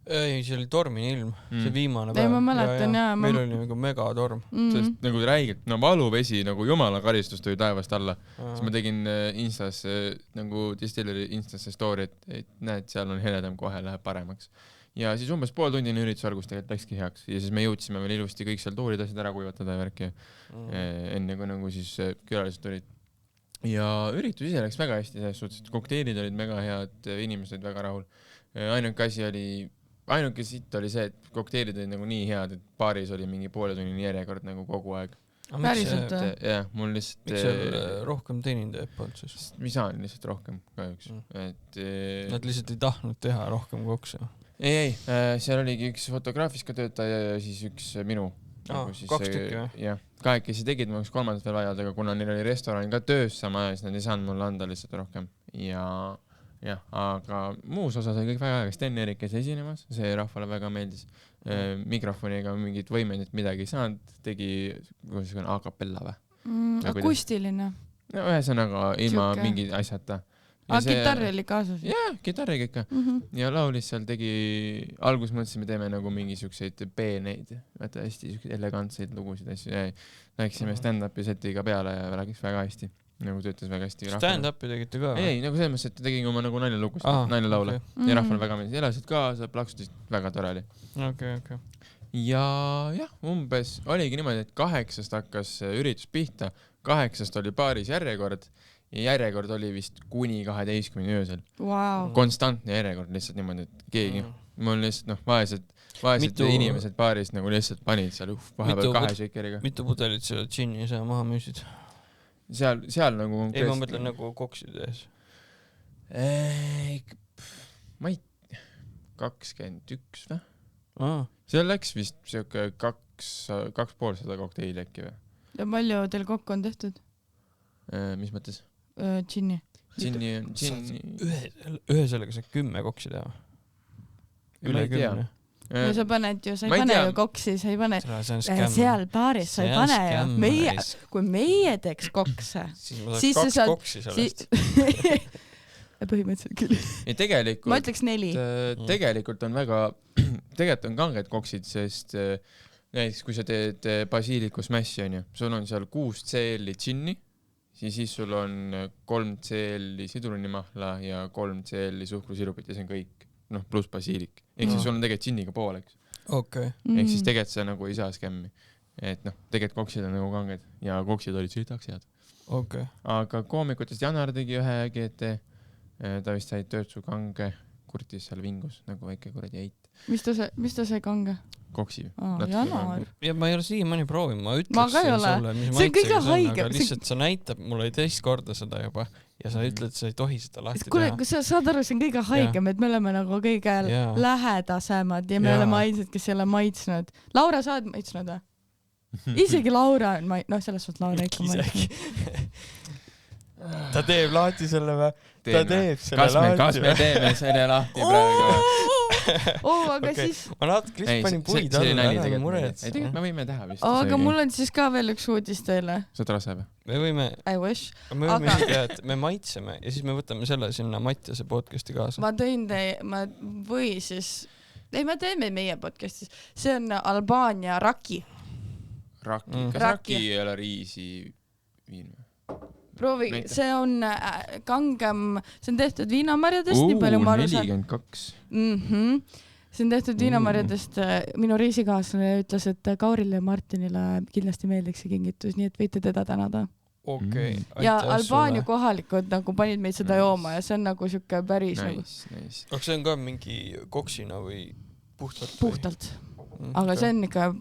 Ei, see oli tormine ilm, see viimane päev. Ei, ma mäletan, jaa. Meil oli nagu megatorm. Sest nagu räigelt, valuvesi nagu jumala karistus tuli taevast alla. Siis ma tegin Instas, nagu Distilleri Instasse story, et näed, seal on heledam, kohe läheb paremaks. Ja siis umbes pooltunnine üritus algus tegelikult läkski heaks. Ja siis me jõudsime veel ilusti kõik seal tuurid asjad ära kuivatada ja värki. Enne kui nagu siis külalised tulid. Ja üritus ise läks väga hästi, selles suhtes, et kokteilid olid mega head, inimesed olid väga rahul. Ainuke sitt oli see, et kokteilid olid nagu nii head, et baaris oli mingi pooletunnine järjekord nagu kogu aeg. Päriselt? Jah, mul lihtsalt... Miks seal rohkem teenindajaid polnud siis? Ma saan lihtsalt rohkem kahjuks. Nad lihtsalt ei tahtnud teha rohkem kokse? Ei, seal oligi üks Fotograafiska töötaja ja siis üks minu. 2 tükki või? Jah, kahekesi tegid, ma oleks 3. veel vajad, aga kuna neil oli restoran ka töös sama ja siis nad ei saanud mulle anda lihtsalt rohkem. Ja, aga muus osas oli kõik väga aega. Sten Erik käis esinemas, see rahvale väga meeldis. Mikrofoniga mingit võimendit midagi ei saanud, tegi a cappella või? Akustiline. No ühesõnaga ilma mingi asjata. Kitarri oli kaasas? Jah, kitarriga ikka. Ja laulis seal tegi, algus mõtlesime teeme nagu mingi siukseid peeneid, vaata hästi elegantseid lugusid asju. Läksime stand-upi setiga peale ja läks väga hästi. Nagu töötas väga hästi. Stand-upi tegite ka? Ei, nagu selles mõttes, et tegin oma nagu naljalugusid, naljalaule. Ja rahval väga meeldis. Elasid kaasa, plaksusid, väga tore oli. Okay. Ja jah, umbes oligi niimoodi, et 8 hakkas üritus pihta, 8 oli baaris järjekord ja järjekord oli vist kuni 12 öösel. Wow. Konstantne järjekord lihtsalt niimoodi, et keegi, mul lihtsalt vaesed inimesed baaris nagu lihtsalt panid seal vahepeal 2 šeikeriga. Mitu pudelit seal džinni sa maha müüsid? Seal nagu... Ei, ma mõtlen nagu koksides. Ma ei... 21 või? Seal läks vist siuke 2,5 kokteili äkki või? Ja palju teil kokku on tehtud? Mis mõttes? Džinni. džinni on džinni. ühe sellega saab 10 koksi teha. Üle 10. ja sa paned ju, sa ei pane ju koksi, sa ei pane seal baaris, sa ei pane ju. Kui meie teeks kokse, siis ma saaks 2 koksi sellest. Põhimõtteliselt küll. Ja tegelikult, ma ütleks 4. Tegelikult on väga, tegelikult on kanged koksid, sest näiteks kui sa teed basiiliku smassi, on ju, sul on seal 6 CL-i džinni, siis sul on 3 CL-i sidrunimahla ja 3 CL-i suhkrusirupit ja see on kõik, pluss basiilik. Ehk siis sul on tegelikult džinniga pool, eks. Okay. Ehk siis tegelikult sa nagu ei saa skämmi. Et tegelikult koksid on nagu kanged ja koksid olid süütaks head. Okay. Aga koomikutest Janar tegi ühe GT, ta vist sai töötsu kange, kurtis seal vingus nagu väike kuradi eit. Mis ta sai kange? Koksi. Janar. Ja ma ei ole siiamaani proovinud, ma ütleks sulle, mis maitsega see on, aga lihtsalt sa näitab mulle teist korda seda juba ja sa ütled, sa ei tohi seda lahti teha. Kui sa saad aru, see on kõige haigem, et me oleme nagu kõige lähedasemad ja me oleme ainsad, kes ei ole maitsnud. Laura, sa oled maitsnud või? Isegi Laura on selles suhtes Laura ikka maitsnud. Ta teeb lahti selle või? Ta teeb selle lahti. Kas me teeme selle lahti praegu? Aga siis... Ma natuke lihtsalt panin puid alla, ära mured. Me võime teha vist. Aga mul on siis ka veel üks uudis teile. Saad rase või? Me võime... I wish. Me võime teha, et me maitseme ja siis me võtame selle sinna Mattiase podcasti kaasa. Ma tõin või siis... Ei, me teeme meie podcastis. See on Albaania raki. Raki. Kas raki ei ole riisi viin või? Proovi, see on kangem, see on tehtud viinamarjadest, nii palju ma aru saan. 42. See on tehtud viinamarjadest, minu reisikaaslane ütles, et Kaurile ja Martinile kindlasti meeldiks see kingitus, nii et võite teda tänada. Okay. Ja Albaania kohalikud nagu panid meid seda jooma ja see on nagu siuke päris nice. Aga see on ka mingi koksina või puhtalt? Puhtalt. Aga see on ikka,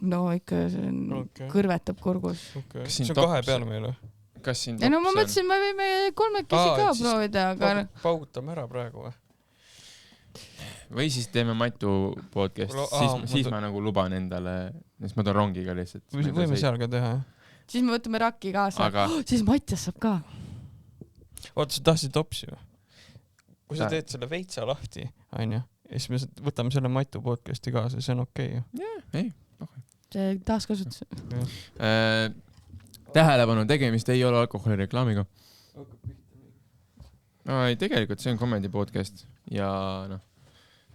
kõrvetab kurgus. See on 2 peale meil või? Ja ma mõtlesin, me võime 3-kesi ka proovida, aga... Paugutame ära praegu või? Või siis teeme Matu podcast, siis ma nagu luban endale, siis ma toon rongiga lihtsalt. Võime seal ka teha, jah? Siis me võtame Raki kaasa. Siis Mattias saab ka. Oota, sa tahtsid topsi või? Kui sa teed selle veitsa lahti, on ju, ja siis me võtame selle Matu podcasti kaasa, see on okei ju. Ei. See taaskasutus. Tähelepanu, tegemist ei ole alkoholireklaamiga. Ei, tegelikult see on comedy podcast ja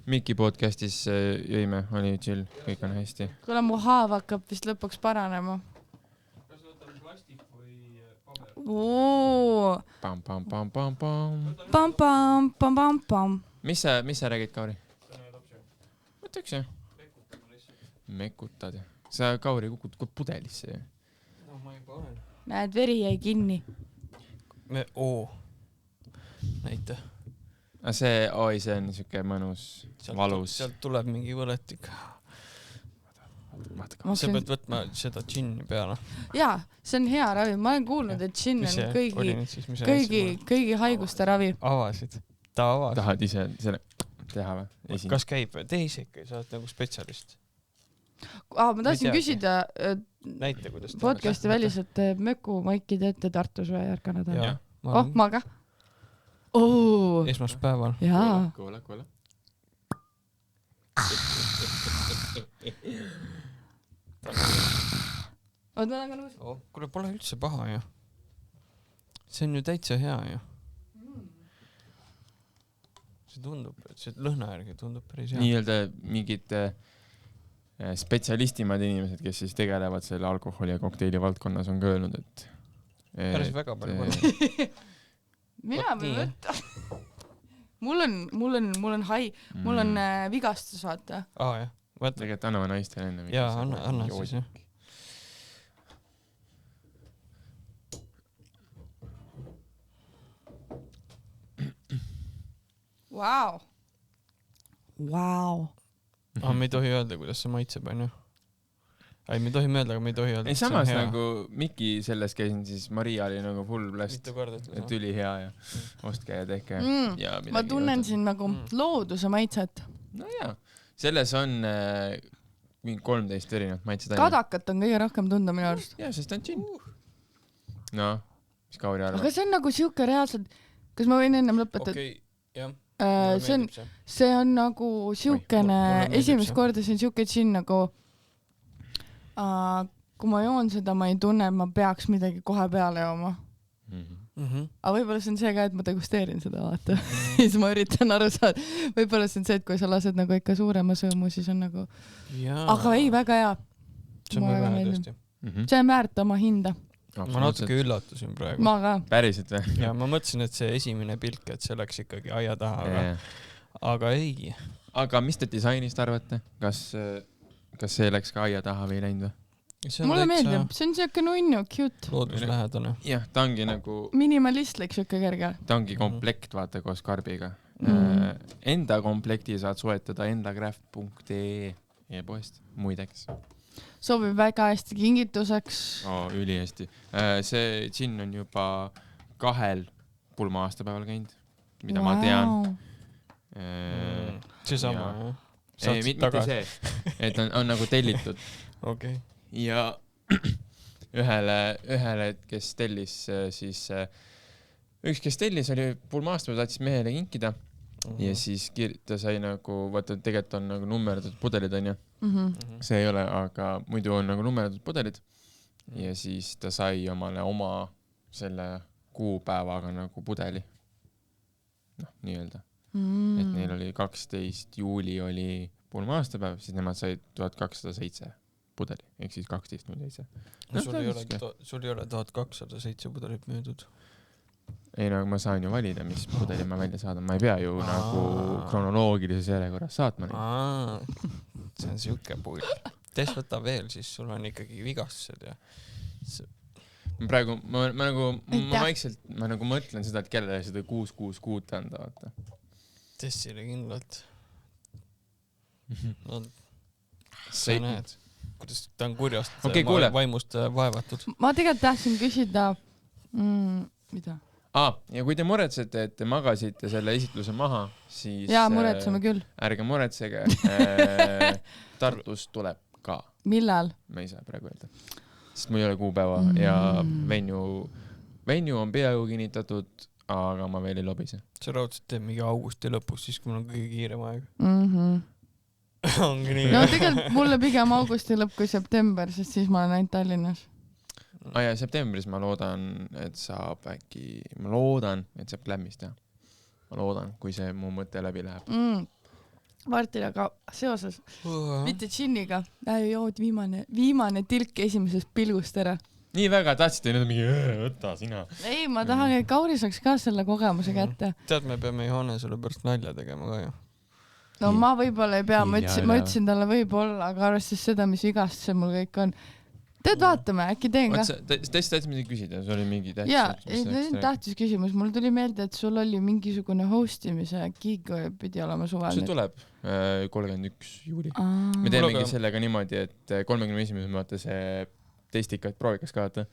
Miki podcastis jõime, oli chill, kõik on hästi. Kuule, mu haav hakkab vist lõpuks paranema. Kas võtame plastik või paber? Pam, pam, pam, pam, pam. Pam, pam, pam, pam, pam. Mis sa räägid, Kauri? Võtaks jah? Mekutad. Sa, Kauri, kukkud pudelisse jah? Näed, veri jäi kinni. Näita. See on niisugune mõnus, valus. Sealt tuleb mingi võletik. Sa pead võtma seda džinni peale. Jaa, see on hea ravi. Ma olen kuulnud, et džinn on kõigi haiguste ravi. Avasid. Ta avas. Tahad ise selle teha või? Kas käib? Tee ise ikka, sa oled nagu spetsialist. Ma tahtsin küsida podcasti väliselt Möku Maiki teete Tartus või järkanada? Ma ka? Esmaspäeval. Jaa. Kuule. Kuule, pole üldse paha ju. See on ju täitsa hea ju. See tundub, et see lõhna järgi tundub päris hea. Nii-öelda mingid spetsialistimad inimesed, kes siis tegelevad selle alkoholi ja kokteili valdkonnas on ka öelnud, et päris väga palju palju. Mina võin võtta. Mul on hai, mul on vigastus, vaata. Jah. Tegelikult anname naistele enne. Jaa, anna siis jah. Wow. Me ei tohi öelda, kuidas see maitseb, on ju? Ei, me ei tohi mõelda, aga me ei tohi öelda. Ei, samas nagu Miki selles käisin, siis Maria oli nagu full blast, et üli hea ja ostke ja tehke. Ma tunnen siin nagu looduse maitset. No jaa, selles on 13 erinevat maitset. Kadakat on kõige rohkem tunda minu arust. Jaa, sest on džinn. No, mis Kauri arvab? Aga see on nagu siuke reaalselt, kas ma võin ennem lõpetada? jah. See on nagu siukene, esimest korda see on siuke džinn nagu kui ma joon seda, ma ei tunne, et ma peaks midagi kohe peale jooma. Aga võib-olla see on see ka, et ma degusteerin seda, vaata. Siis ma üritan aru saada. Võib-olla see on see, et kui sa lased nagu ikka suurema sõõmu, siis on nagu... Aga ei, väga hea. See on väga hea tõesti. See on väärt oma hinda. Ma natuke üllatusin praegu. Ma ka. Päriselt või? Ja ma mõtlesin, et see esimene pilk, et see läks ikkagi aia taha, aga ei. Aga mis te disainist arvate? Kas see läks ka aia taha või ei läinud või? Mulle meeldib, see on siuke nunnu, cute. Looduslähedane. Jah, ta ongi nagu... Minimalistlik siuke kerge. Ta ongi komplekt, vaata, koos karbiga. Enda komplekti saad soetada endakraft.ee e-poest, muideks. Sobib väga hästi kingituseks. Üli hästi. See džinn on juba 2 pulma aastapäeval käinud, mida ma tean. See sama, jah? Ei, mitte see, et on nagu tellitud. Okei. Ja ühele, kes tellis, siis üks, kes tellis, oli pulma aastapäeval, saatis mehele kinkida ja siis ta sai nagu, vaata, tegelikult on nagu nummerdatud pudelid, on ju. See ei ole, aga muidu on nagu nummerdatud pudelid ja siis ta sai omale oma selle kuupäevaga nagu pudeli. Nii-öelda. Et neil oli 12 juuli oli pulma aastapäev, siis nemad sai 1207 pudeli, ehk siis 12.07. Sul ei ole 1207 pudelit müüdud? Ei, no ma saan ju valida, mis pudeli ma välja saadan. Ma ei pea ju nagu kronoloogilises järjekorras saatma. See on siuke pull. Tess võta veel, siis sul on ikkagi vigastused ja... Praegu, ma vaikselt mõtlen seda, et kellele seda 666 anda, vaata. Tessile kindlalt. Sa näed, kuidas ta on kurjast vaimust vaevatud. Ma tegelikult tahtsin küsida, mida? Ja kui te muretsete, et te magasite selle esitluse maha, siis... Jaa, muretseme küll. Ärge muretsege. Tartus tuleb ka. Millal? Ma ei saa praegu öelda. Sest mul ei ole kuupäeva ja venue on peaaegu kinnitatud, aga ma veel ei lobise. See raudselt teeb mingi augusti lõpus, siis kui mul on kõige kiirem aeg. Ongi nii. No tegelikult mulle pigem augusti lõpp kui september, sest siis ma olen ainult Tallinnas. Ja septembris ma loodan, et saab klämmist teha. Ma loodan, kui see mu mõte läbi läheb. Martinaga seoses, mitte džinniga, jood viimane tilk esimesest pilgust ära. Nii väga tahtsite, nüüd on mingi, võta sina. Ei, ma tahan, et Kauri saaks ka selle kogemuse kätte. Tead, me peame Johanne selle pärast nalja tegema ka ju. No ma võib-olla ei pea, ma ütlesin talle võib-olla, aga arvestades seda, mis vigast see mul kõik on. Tead, vaatame, äkki teen ka. Täitsa midagi küsida, sul oli mingi tähtis. Jaa, tähtis küsimus. Mul tuli meelde, et sul oli mingisugune hostimise gig pidi olema suvel. See tuleb 31. juuli. Me teemegi sellega niimoodi, et 31. mõte see testikaid proovikas ka vaata.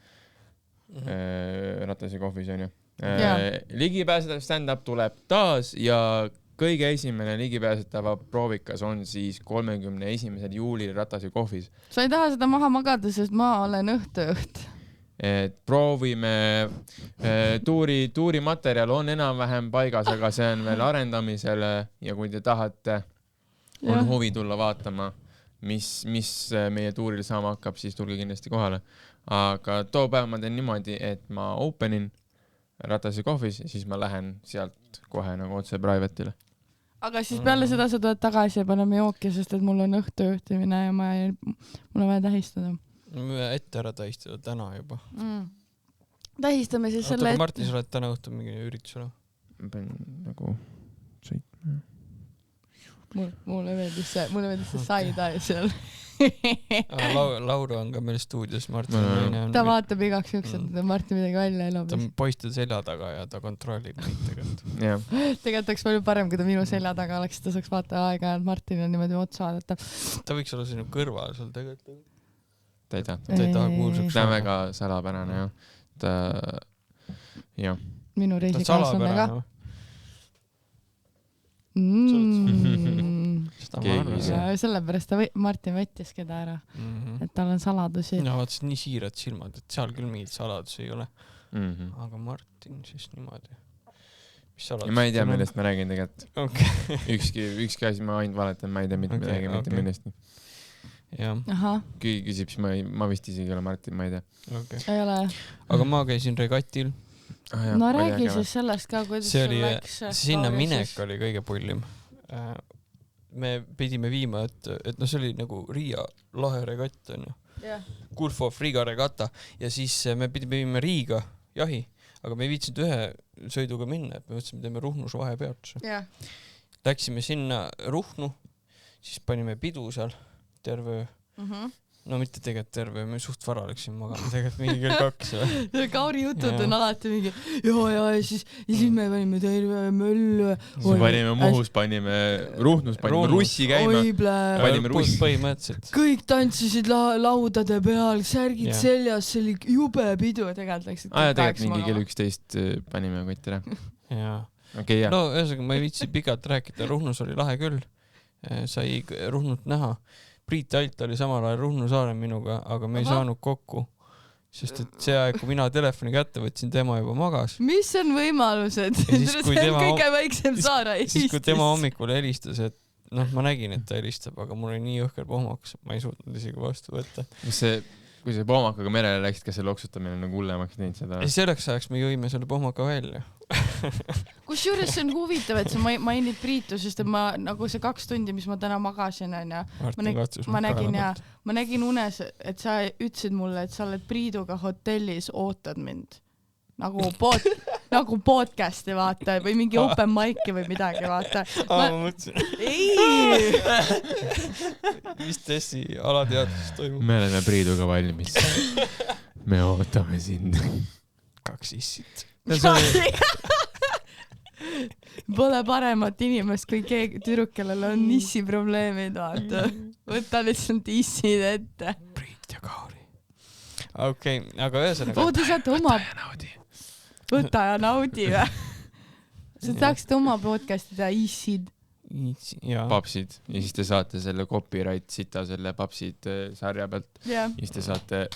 Ratase kohvis on ju. Ligipääsetav stand-up tuleb taas ja kõige esimene ligipääsetava proovikas on siis 31. juulil Ratase kohvis. Sa ei taha seda maha magada, sest ma olen õhtu. Et proovime, tuuri materjal on enam-vähem paigas, aga see on veel arendamisele ja kui te tahate, on huvi tulla vaatama, mis meie tuuril saama hakkab, siis tulge kindlasti kohale. Aga too päev ma teen niimoodi, et ma openin Ratase kohvis ja siis ma lähen sealt kohe nagu otse private'ile. Aga siis peale seda sa tuled tagasi ja paneme jooki, sest et mul on õhtujuhtimine ja mul on vaja tähistada. Ette ära tähistada täna juba. Tähistame siis selle... Oota, Martin, sa oled täna õhtul mingi üritusele? Ma pean nagu sõitma. Mulle meeldis see saida seal. Lauru on ka meil stuudios, Martin. Ta vaatab igaks juks, et Martin midagi välja ei lobi. Ta on poiste selja taga ja ta kontrollib neid tegelikult. Tegelikult oleks palju parem, kui ta minu selja taga oleks, ta saaks vaata aega ja Martin on niimoodi otsa vaadata. Ta võiks olla sinu kõrval sul tegelikult. Ta ei taha kuulsaks. Ta on väga salapärane, jah. Minu reisikaaslane ka. Sellepärast Martin võttiski ta ära, et tal on saladusi. Ja vaatasid nii siirad silmad, et seal küll mingid saladusi ei ole. Aga Martin siis niimoodi. mis sa ma ei tea, millest ma räägin tegelikult. Okay. ükski asi, ma ainult valetan, ma ei tea mitte midagi, mitte millest. Keegi küsib, siis ma vist isegi ole Martin, ma ei tea. Okay. Ei ole. Aga ma käisin regatil. No räägi siis sellest ka, kuidas sul läks. Sinna minek oli kõige pullim. Me pidime viima, et see oli nagu Riia lahe regatt on ju. Kurfov Riga regata ja siis me pidime viima Riiga jahi, aga me ei viitsinud ühe sõiduga minna, et me mõtlesime, teeme Ruhnus vahepeatuse. Läksime sinna Ruhnu, siis panime pidu seal terve no mitte tegelikult terve, me suht vara läksime magama, tegelikult mingi kell 2. Kauri jutud on alati mingi ja siis me panime terve möllu. Panime Muhus, panime Ruhnus, panime Russi käima. Panime Russi. Põhimõtteliselt. Kõik tantsisid laudade peal, särgid seljas, see oli jube pidu tegelikult läksid. Tegelikult mingi kell 11 panime kotti ära. Okay, no ühesõnaga ma ei viitsi pikalt rääkida, Ruhnus oli lahe küll, sai Ruhnut näha. Priit Alt oli samal ajal Ruhnu saarel minuga, aga me ei saanud kokku, sest et see aeg, kui mina telefoni kätte võtsin, tema juba magas. Mis on võimalused? See on kõige väiksem saar Eestis. Siis kui tema hommikul helistas, et ma nägin, et ta helistab, aga mul oli nii õhker pohmakas, ma ei suutnud isegi vastu võtta. Kui see pohmakaga merele läksid, kas see loksutamine on hullemaks teinud seda? Selleks ajaks me jõime selle pohmaka välja. Kusjuures see on huvitav, et sa mainid Priitu, sest et ma nagu see 2 tundi, mis ma täna magasin, ma nägin unes, et sa ütlesid mulle, et sa oled Priiduga hotellis, ootad mind. Nagu podcasti vaata või mingi open mic'i või midagi vaata. Ma mõtlesin. Ei! Mis Tessi alateadvuses toimub? Me oleme Priiduga valmis. Me ootame sind. 2 issit. Pole paremat inimest kui keegi tüdruk, kellel on issi probleemid, vaata. Võta lihtsalt issid ette. Priit ja Kauri. Okei, aga ühesõnaga. Te saate oma... Võta ja naudi või? Sa tahaksite oma podcasti teha issid. Papsid. Ja siis te saate selle copyright sita selle papsid sarja pealt. Ja siis te saate...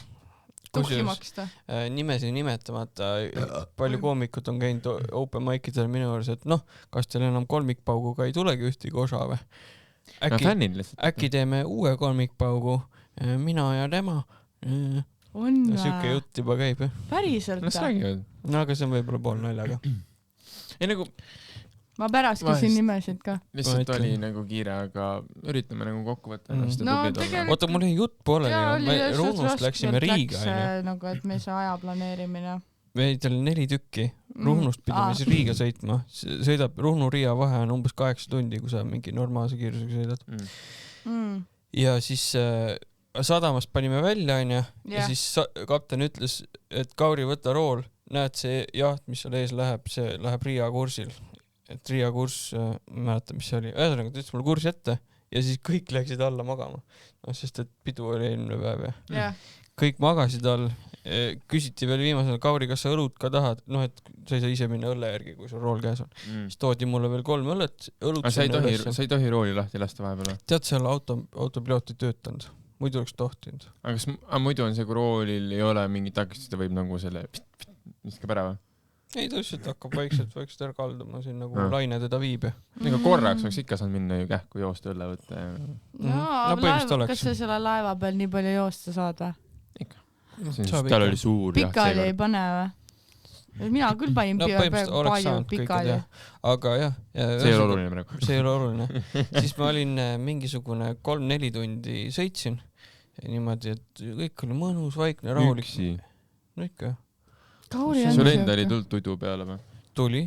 Tuhki maksta. Nimesi nimetamata. Palju koomikud on käinud open mic'idel minu juures, et kas teil enam kolmikpauguga ei tulegi ühtegi osa või? Äkki teeme uue kolmikpaugu, mina ja tema. On või? Siuke jutt juba käib, jah? Päriselt? Las räägivad. No aga see on võib-olla pool naljaga. Ei nagu... Ma pärast küsin nimesid ka. Lihtsalt oli nagu kiire, aga üritame nagu kokku võtta. Oota, mul oli jutt pooleli. Me Ruhnust läksime Riiga. Nagu, et me ei saa aja planeerimine. Meid oli 4 tükki. Ruhnust pidime siis Riiga sõitma. Sõidab Ruhnu-Riia vahe on umbes 8 tundi, kui sa mingi normaalse kiirusega sõidad. Ja siis... Sadamast panime välja, ja siis kapten ütles, et Kauri, võta rool, näed see jaht, mis seal ees läheb, see läheb Riia kursil. Et Riia kurss, mäleta, mis see oli. Ühesõnaga, ta ütles mulle kursi ette ja siis kõik läksid alla magama. Sest et pidu oli eelmine päev ja kõik magasid all. Küsiti veel viimasel, Kauri, kas sa õlut ka tahad? Et sa ei saa ise minna õlle järgi, kui sul rool käes on. Siis toodi mulle veel 3 õllet. Sa ei tohi rooli lahti lasta vahepeal? Tead, seal autopiloot ei töötanud. Muidu oleks tohtinud. Aga muidu on see, kui roolil ei ole mingit takistust, ta võib nagu selle viskab ära või? Ei, ta lihtsalt hakkab vaikselt ära kalduma, siin nagu laine teda viib. Ega korraks oleks ikka saanud minna ju kähku joosta õlle võtta. Kas sa selle laeva peal nii palju joosta saad või? Ikka. Tal oli suur. Pikali ei pane või? Mina küll panin palju pikali. Aga jah. See ei ole oluline praegu. See ei ole oluline. Siis ma olin mingisugune 3-4 tundi sõitsin. Niimoodi, et kõik oli mõnus, vaikne, rahulik. Üksi? No ikka. Sul enda oli tulnud tudu peale või? Tuli.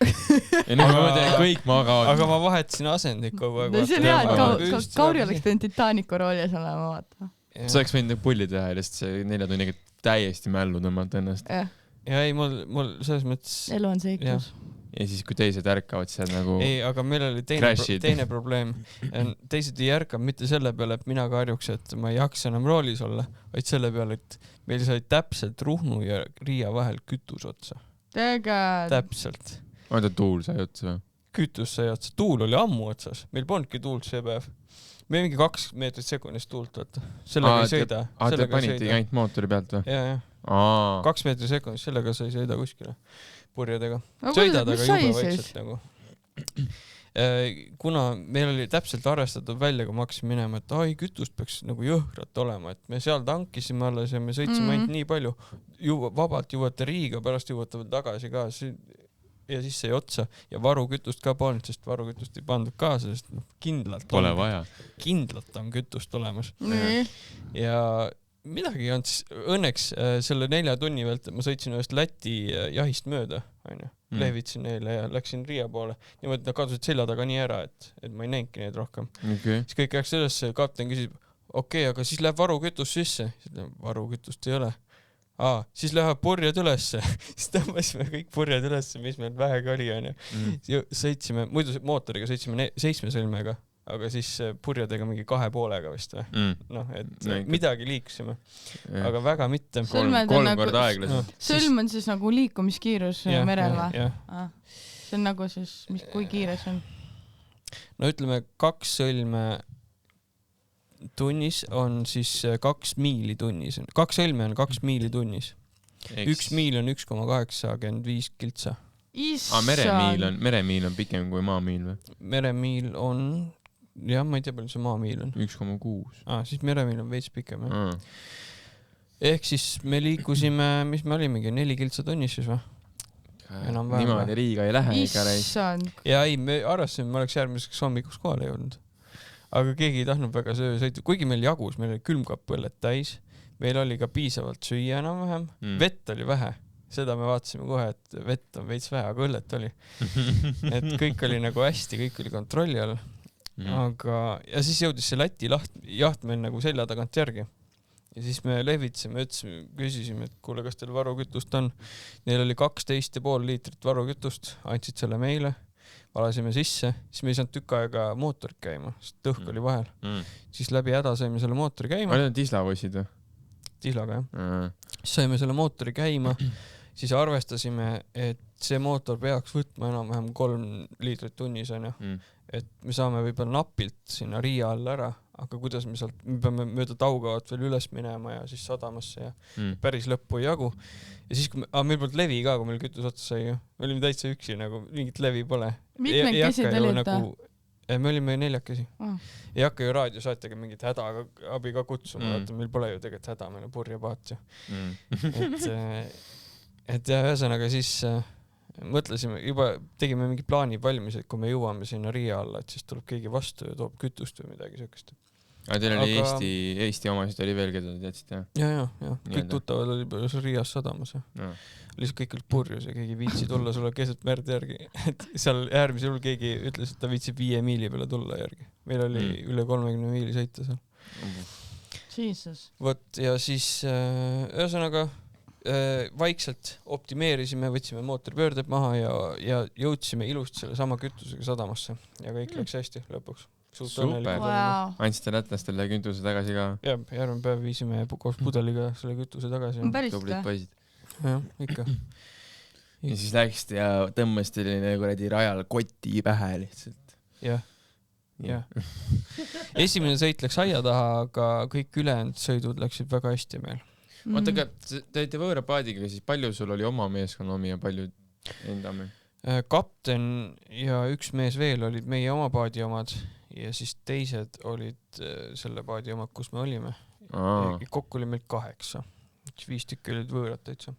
Kõik magavad. Aga ma vahetasin asendit kogu aeg. See on hea, et Kauri oleks teinud Titanicu roolis olema, vaata. Sa oleks võinud pulli teha ja lihtsalt see 4 tunniga täiesti mällu tõmmata ennast. Ja ei, mul selles mõttes... Elu on seiklus. Ja siis, kui teised ärkavad, see nagu... Ei, aga meil oli teine probleem. Teised ei ärkab mitte selle peale, et mina karjuks, et ma ei jaksa enam roolis olla, vaid selle peale, et meil sai täpselt Ruhnu ja Riia vahel kütus otsa. Täpselt. Oota, tuul sai otsa või? Kütus sai otsa. Tuul oli ammu otsas. Meil polnudki tuult see päev. Me mingi 2 meetrit sekundist tuult, vaata. Sellega ei sõida. Te paniti ainult mootori pealt või? Jaa. 2 meetri sekundis, sellega sa ei sõida kuskile purjedega. Sõidad, aga jube vaikselt nagu. Kuna meil oli täpselt arvestatud välja, kui ma hakkasin minema, et kütust peaks nagu jõhrat olema, et me seal tankisime alles ja me sõitsime ainult nii palju, vabalt jõuate Riiga, pärast jõuate veel tagasi ka ja siis sai otsa ja varukütust ka polnud, sest varukütust ei pandud kaasa, sest kindlalt on kütust olemas. Ja midagi ei olnud, siis õnneks selle 4 tunni veelt ma sõitsin ühest Läti jahist mööda, lehvitsin neile ja läksin Riia poole. Niimoodi nad kadusid selja taga nii ära, et ma ei näinudki neid rohkem. Siis kõik läks sellesse, kapten küsib, aga siis läheb varukütust sisse. Varukütust ei ole. Siis läheb purjed ülesse. Siis tõmbasime kõik purjed ülesse, mis meil vähegi oli. Sõitsime, muidu mootoriga sõitsime 7 sõlmega, aga siis purjedega mingi 2,5 vist või? Midagi liikusime, aga väga mitte. 3 korda aeglaselt. Sõlm on siis nagu liikumiskiirus merel või? See on nagu siis, kui kiire see on? No ütleme, 2 sõlme tunnis on siis 2 miili tunnis. 2 sõlme on 2 miili tunnis. 1 miil on 1,85 kiltsa. Meremiil on pikem kui maamiil või? Meremiil on... Jah, ma ei tea, palju see maamiil on. 1,6. Siis meremiil on veits pikem. Ehk siis me liikusime, mis me olimegi, 4 kiltsa tunnis siis või? Niimoodi Riiga ei lähe. Ja ei, me arvasime, ma oleks järgmiseks hommikuks kohale jõudnud. Aga keegi ei tahtnud väga sõitu. Kuigi meil jagus, meil oli külmkappõlled täis. Meil oli ka piisavalt süüa enam-vähem. Vett oli vähe. Seda me vaatasime kohe, et vett on veits vähe, aga õllet oli. Et kõik oli nagu hästi, kõik oli kontrolli all. Ja siis jõudis see Läti jaht meil nagu selja tagant järgi. Ja siis me lehvitsime, küsisime, et kuule, kas teil varukütust on. Neil oli 12,5 liitrit varukütust, andsid selle meile, valasime sisse, siis me ei saanud tükk aega mootorit käima, sest tõhk oli vahel. Siis läbi häda saime selle mootori käima. Oli need Tislavossid või? Tislaga, jah. Siis saime selle mootori käima, siis arvestasime, et see mootor peaks võtma enam-vähem 3 liitrit tunnis, et me saame võib-olla napilt sinna Riia all ära, aga kuidas me peame mööda Taugavat veel üles minema ja siis sadamasse ja päris lõppu ei jagu. Ja siis, meil polnud levi ka, kui meil kütus otsa sai. Me olime täitsa üksi, nagu mingit levi pole. Mitmekesi te olite? Me olime 4 Ei hakka ju raadiosaatega mingit hädaabi ka kutsuma, meil pole ju tegelikult häda, meil on purjepaat ju. Et ja ühesõnaga siis mõtlesime, juba tegime mingi plaani valmis, et kui me jõuame sinna Riia alla, et siis tuleb keegi vastu ja toob kütust või midagi sellist. Aga teil oli Eesti omasid oli veel, keda te teadsite? Ja. Kõik tuttavad oli Riias sadamas. Lihtsalt kõik olid purjus ja keegi viitsi tulla sulle keset merd järgi. Et seal äärmise juhul keegi ütles, et ta viitsib 5 miili peale tulla järgi. Meil oli üle 30 miili sõita seal. Jesus. Võt, ja siis ühesõnaga vaikselt optimeerisime, võtsime mootoripöörded maha ja jõudsime ilusti selle sama kütusega sadamasse ja kõik läks hästi lõpuks. Super. Andsite lätlastele kütuse tagasi ka? Ja, järgmine päev viisime koos pudeliga selle kütuse tagasi. Tublid poisid. Jah, ikka. Ja siis läksid ja tõmbasid rajal koti pähe lihtsalt. Jah. Esimene sõit läks aia taha, aga kõik ülejäänud sõidud läksid väga hästi meil. Oota, aga te olite võõra paadiga, siis palju sul oli oma meeskonna omi ja palju enda omi? Kapten ja 1 mees veel olid meie oma paadi omad ja siis teised olid selle paadi omad, kus me olime. Kokku oli meil 8. 5 tükki olid võõrad täitsa.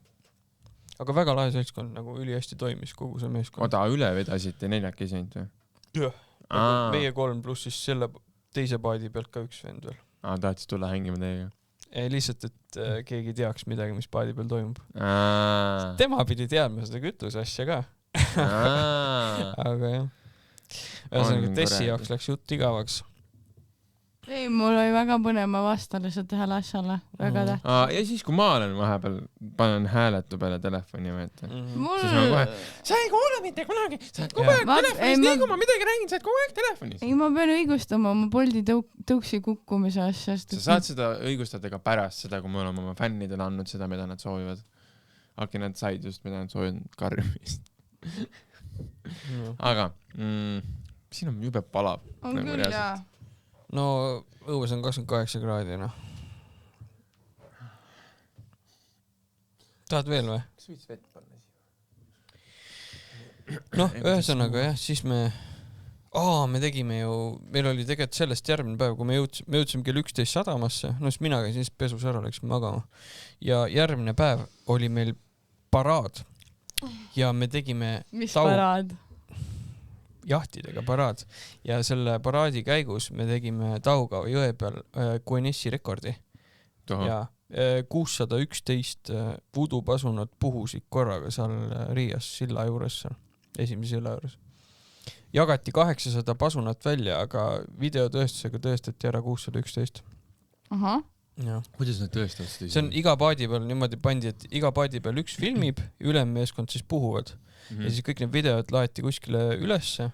Aga väga lahe seltskond, nagu üli hästi toimis kogu see meeskond. Oota, üle vedasite 4 käsinud või? Jah, meie 3 pluss siis selle teise paadi pealt ka 1 vend veel. Tahtis tulla hängima teiega? Lihtsalt, et keegi teaks midagi, mis paadi peal toimub. Tema pidi teadma seda kütuse asja ka. Aga jah. Ühesõnaga, Tessi jaoks läks jutt igavaks. Ei, mul oli väga põnev, ma vastan lihtsalt ühele asjale. Väga tähtis. Ja siis, kui ma olen vahepeal, panen hääletu peale telefoni või ette. Siis ma kohe, sa ei kuule mitte kunagi, sa oled kogu aeg telefonis, nii kui ma midagi räägin, sa oled kogu aeg telefonis. Ei, ma pean õigustama oma Bolti tõuksi kukkumise asja. Sa saad seda õigustada ka pärast seda, kui me oleme oma fännidele andnud seda, mida nad soovivad. Äkki nad said just, mida nad soovivad karjumist. Aga siin on jube palav. On küll, jaa. No õues on 28 kraadi, noh. tahad veel või? Kas võiks vett panna siia? Noh, ühesõnaga jah, siis me tegime ju, meil oli tegelikult sellest järgmine päev, kui me jõudsime kell 11 sadamasse, no siis mina käisin siis pesus ära, läksime magama. Ja järgmine päev oli meil paraad ja me tegime mis paraad? Jahtidega paraad ja selle paraadi käigus me tegime Taugava jõe peal Guinessi rekordi. Ja 611 pudupasunat puhusid korraga seal Riias silla juures, seal esimese silla juures. Jagati 800 pasunat välja, aga videotõestusega tõestati ära 611. Aha. Ja. Kuidas nad tõestasid? See on iga paadi peal niimoodi pandi, et iga paadi peal üks filmib, ülemmeeskond siis puhuvad. Ja siis kõik need videod laeti kuskile ülesse.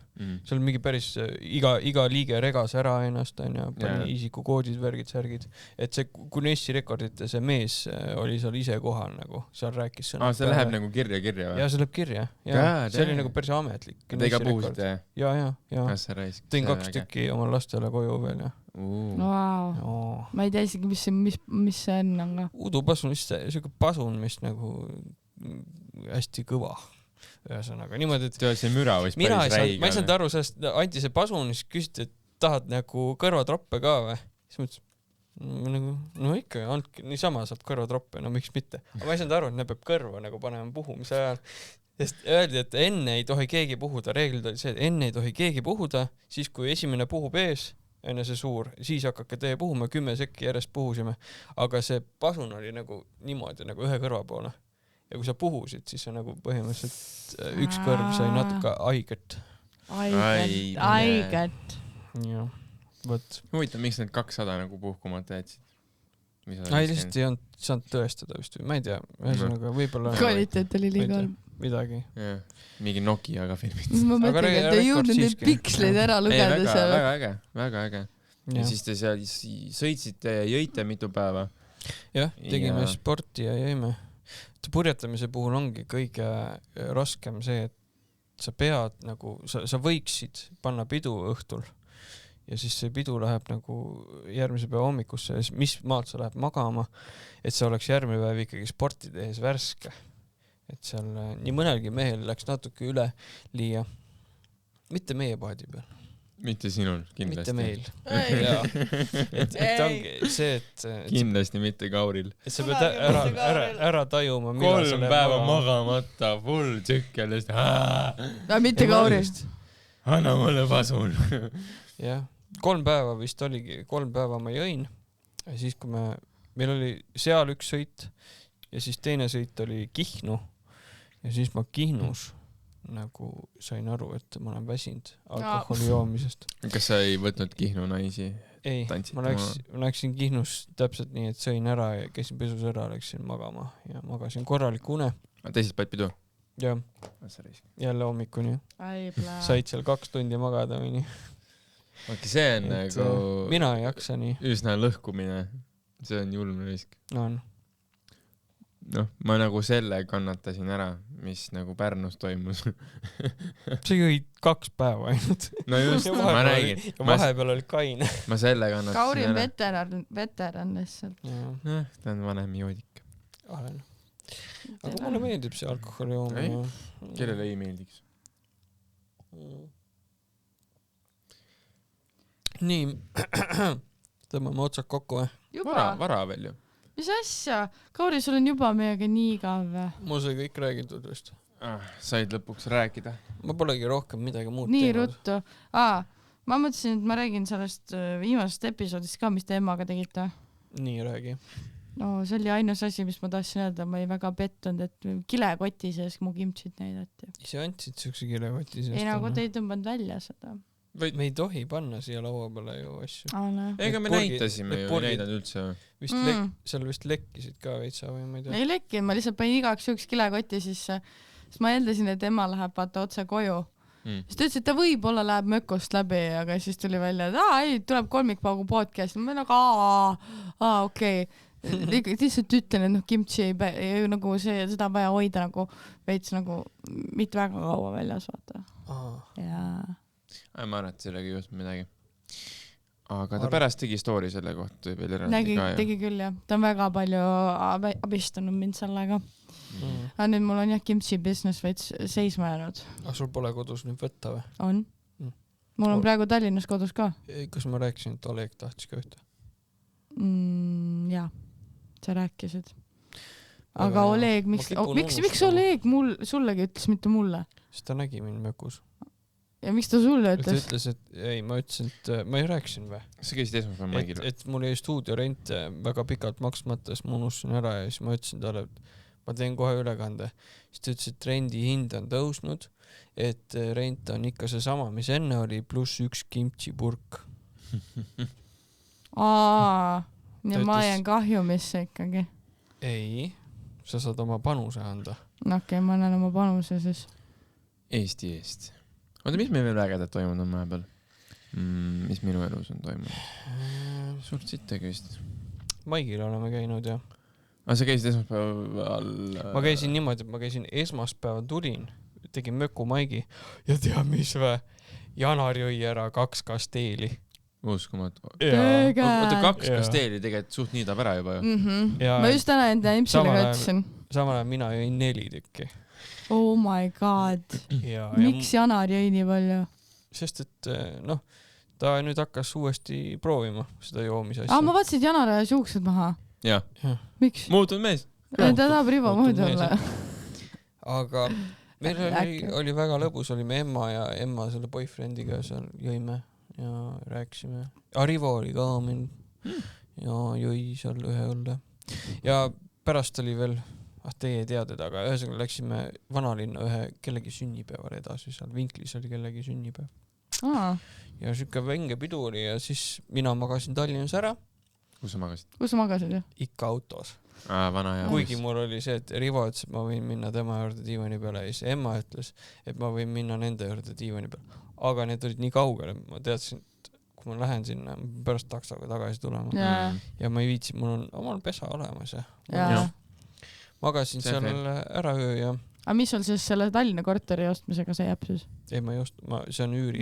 Seal mingi päris iga liige regas ära ennast, pani isikukoodid, värgid, särgid. Et see Guinessi rekordite see mees oli seal ise kohal nagu, seal rääkis sõnad. See läheb nagu kirja või? Ja see läheb kirja. See oli nagu päris ametlik. Te iga puhusite? Ja. Tõin 2 tükki oma lastele koju veel ja. Wow. Ma ei tea isegi, mis see on, aga... Udupasun, siuke pasun, mis nagu hästi kõva. Ühesõnaga, niimoodi, et... See müra võis päris räiga. Ma ei saanud aru, sellest anti see pasun, siis küsiti, et tahad nagu kõrvatroppe ka või? Siis mõtlesin, no ikka, andke, niisama saab kõrvatroppe, no miks mitte. Aga ma ei saanud aru, et ne peab kõrva nagu panema puhumise ajal. Sest öeldi, et enne ei tohi keegi puhuda. Reeglid oli see, et enne ei tohi keegi puhuda, siis kui esimene puhub ees, enne see suur, siis hakake teie puhuma, 10 sekki järjest puhusime. Aga see pasun oli nagu niimoodi, nagu ühe kõrva poole. Ja kui sa puhusid, siis sa nagu põhimõtteliselt üks kõrv sai natuke aiget. Aiget. Jah, võt. Huvitav, miks need 200 nagu puhkumata jätsid? Lihtsalt ei olnud saanud tõestada vist. Ma ei tea, ühesõnaga võib-olla... Kvaliteet oli liiga halb. Midagi. Mingi Nokiaga filmid. Ma mõtlen, et ei jõudnud neid piksleid ära lugeda seal. Väga äge. Ja siis te seal sõitsite ja jõite mitu päeva. Jah, tegime sporti ja jõime. Purjetamise puhul ongi kõige raskem see, et sa pead nagu, sa võiksid panna pidu õhtul ja siis see pidu läheb nagu järgmise päeva hommikusse ja mis maalt sa läheb magama, et see oleks järgmine päev ikkagi sporti tehes värske. Et seal nii mõnelgi mehel läks natuke üle liia. Mitte meie paadi peal. Mitte sinul, kindlasti. Mitte meil. Et ongi see, et... Kindlasti mitte Kauril. Et sa pead ära tajuma, 3 päeva magamata, full tsükkelist. Mitte Kauril. Anna mulle pasun. Jah, 3 päeva vist oligi, 3 päeva ma jõin. Ja siis, kui meil oli seal üks sõit ja siis teine sõit oli Kihnu. Ja siis ma Kihnus nagu sain aru, et ma olen väsinud alkoholi joomisest. Kas sa ei võtnud Kihnu naisi? Ei, ma läksin Kihnus täpselt nii, et sõin ära ja käisin pesus ära, läksin magama ja magasin korraliku une. Teisest paid pidu? Jah, jälle hommikuni. Said seal 2 tundi magada või nii. See on nagu... Mina ei jaksa nii. Üsna lõhkumine. See on julme risk. On. Ma nagu selle kannatasin ära, mis nagu Pärnus toimus. Sa jõid 2 päeva ainult. No just, ma räägin. Ja vahepeal oli kaine. Ma selle kannatasin ära. Kauri on veteran lihtsalt. Ta on vanem joodik. Aga mulle meeldib see alkoholi joomine. Kellele ei meeldiks? Nii, tõmbame otsad kokku või? Vara veel ju. Mis asja? Kauri, sul on juba meiega nii igav või? Mul sai kõik räägitud vist. Said lõpuks rääkida. Ma polegi rohkem midagi muud nii teinud. Ruttu. Ma mõtlesin, et ma räägin sellest viimasest episoodist ka, mis te emaga tegite. Nii räägi. No see oli ainus asi, mis ma tahtsin öelda. Ma ei väga pettunud, et kilekoti sees mu kimtsid näidati. Ise andsid siukse kilekoti sees? Ei, nagu te ei tõmbanud välja seda. Me ei tohi panna siia laua peale ju asju. Ega me näitasime ju, ei näidanud üldse. Seal vist lekkisid ka veitsa või ma ei tea. Ei lekkinud, ma lihtsalt panin igaks üks kilekoti sisse. Siis ma eeldasin, et ema läheb vaata otse koju. Siis ta ütles, et ta võib-olla läheb mökost läbi, aga siis tuli välja, et ei, tuleb kolmikpaugu podcast. Ma olen okei. Lihtsalt ütlen, et kimchi ei nagu seda vaja hoida nagu veits nagu mitte väga kaua väljas vaata. Jaa. Ma arvan, et sellega ei juhtunud midagi. Aga ta pärast tegi story selle kohta veel eraldi ka. Tegi küll jah. Ta on väga palju abistanud mind sellega. aga nüüd mul on jah kimchi business veits seisma jäänud. Sul pole kodus nüüd võtta või? On. Mul on praegu Tallinnas kodus ka. Kas ma rääkisin, et Oleg tahtis ka ühte? Jaa, sa rääkisid. Aga Oleg, miks Oleg sullegi ütles, mitte mulle? Sest ta nägi mind mökus. Ja miks ta sulle ütles? Ta ütles, et ei, ma ütlesin, et ma ei rääkisin või? Sa käisid esmaspäeval Maigil või? Et mul jäi stuudiorent väga pikalt maksmata, siis ma unustasin ära ja siis ma ütlesin talle, et ma teen kohe ülekande. Siis ta ütles, et rendi hind on tõusnud, et rent on ikka see sama, mis enne oli, pluss 1 kimchi purk. Ja ma jään kahjumisse ikkagi. Ei, sa saad oma panuse anda. No okei, ma annan oma panuse siis. Eesti eest. Oota, mis meil veel ägedat toimunud on vahepeal? Mis minu elus on toimunud? Suurt sittagi vist. Maigil oleme käinud, jah. Aga sa käisid esmaspäeval? Ma käisin niimoodi, et ma käisin esmaspäeval tulin, tegin möku Maigi ja tea mis või? Janar jõi ära 2 kasteeli. Uskumatu. Kõige. Oota, 2 kasteeli tegelikult suht niidab ära juba ju. Ma just täna enda impsile ütlesin. Samal ajal mina jõin 4 tükki. Oh my god. Miks Janar jõi nii palju? Sest, et ta nüüd hakkas uuesti proovima seda joomise asja. Ma vaatasin, et Janar ajas juuksed maha. Jah. Miks? Muutunud mees. Ta tahab Rivo muidu olla. Aga meil oli väga lõbus, olime Emma ja Emma selle boyfriendiga seal jõime ja rääkisime. Rivo oli ka meil ja jõi seal ühe õlle. Ja pärast oli veel, teie ei tea teda, aga ühesõnaga läksime vanalinna ühe kellegi sünnipäeval edasi, seal Vinklis oli kellegi sünnipäev. Ja siuke vänge pidu oli ja siis mina magasin Tallinnas ära. Kus sa magasid? Kus sa magasid, jah? Ikka autos. Vana ja kuigi mul oli see, et Rivo ütles, et ma võin minna tema juurde diivani peale ja siis Emma ütles, et ma võin minna nende juurde diivani peale. Aga need olid nii kaugel, et ma teadsin, et kui ma lähen sinna, pärast taksoga tagasi tulema. Ja ma ei viitsi, mul on pesa olemas ja magasin seal ära öö ja... Aga mis sul siis selle Tallinna korteri ostmisega see jääb siis? Ei, see on üüri.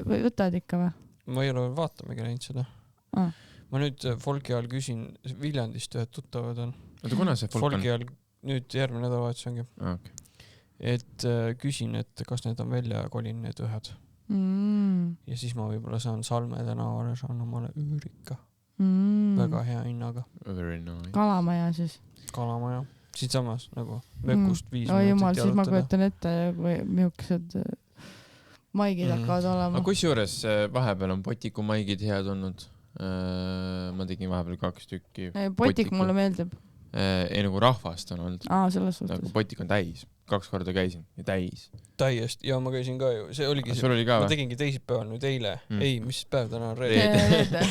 Või võtad ikka või? Ma ei ole veel vaatamegi läinud seda. Ma nüüd Folgi all küsin, Viljandist ühed tuttavad on. Oota, kuna see Folk on? Folgi all nüüd järgmine nädalavahetus ongi. Okay. Et küsin, et kas need on välja kolin need ühed. Ja siis ma võib-olla saan Salme tänavale, saan omale üürika. Väga hea hinnaga. Very nice. Kalamaja siis. Kalamaja. Siit samas nagu mökust 5 minutit jumal, siis ma kujutan ette, millised maigid hakkavad olema. Aga kusjuures vahepeal on Potiku maigid head olnud. Ma tegin vahepeal 2 tükki. Potik mulle meeldib. Ei nagu rahvast on olnud. Selles suhtes. Nagu Potik on täis. 2 korda käisin ja täis. Täiesti. Ja ma käisin ka ju. See oligi see. Oli ka, ma tegingi teisipäeval nüüd eile. Ei, mis päev täna on reede?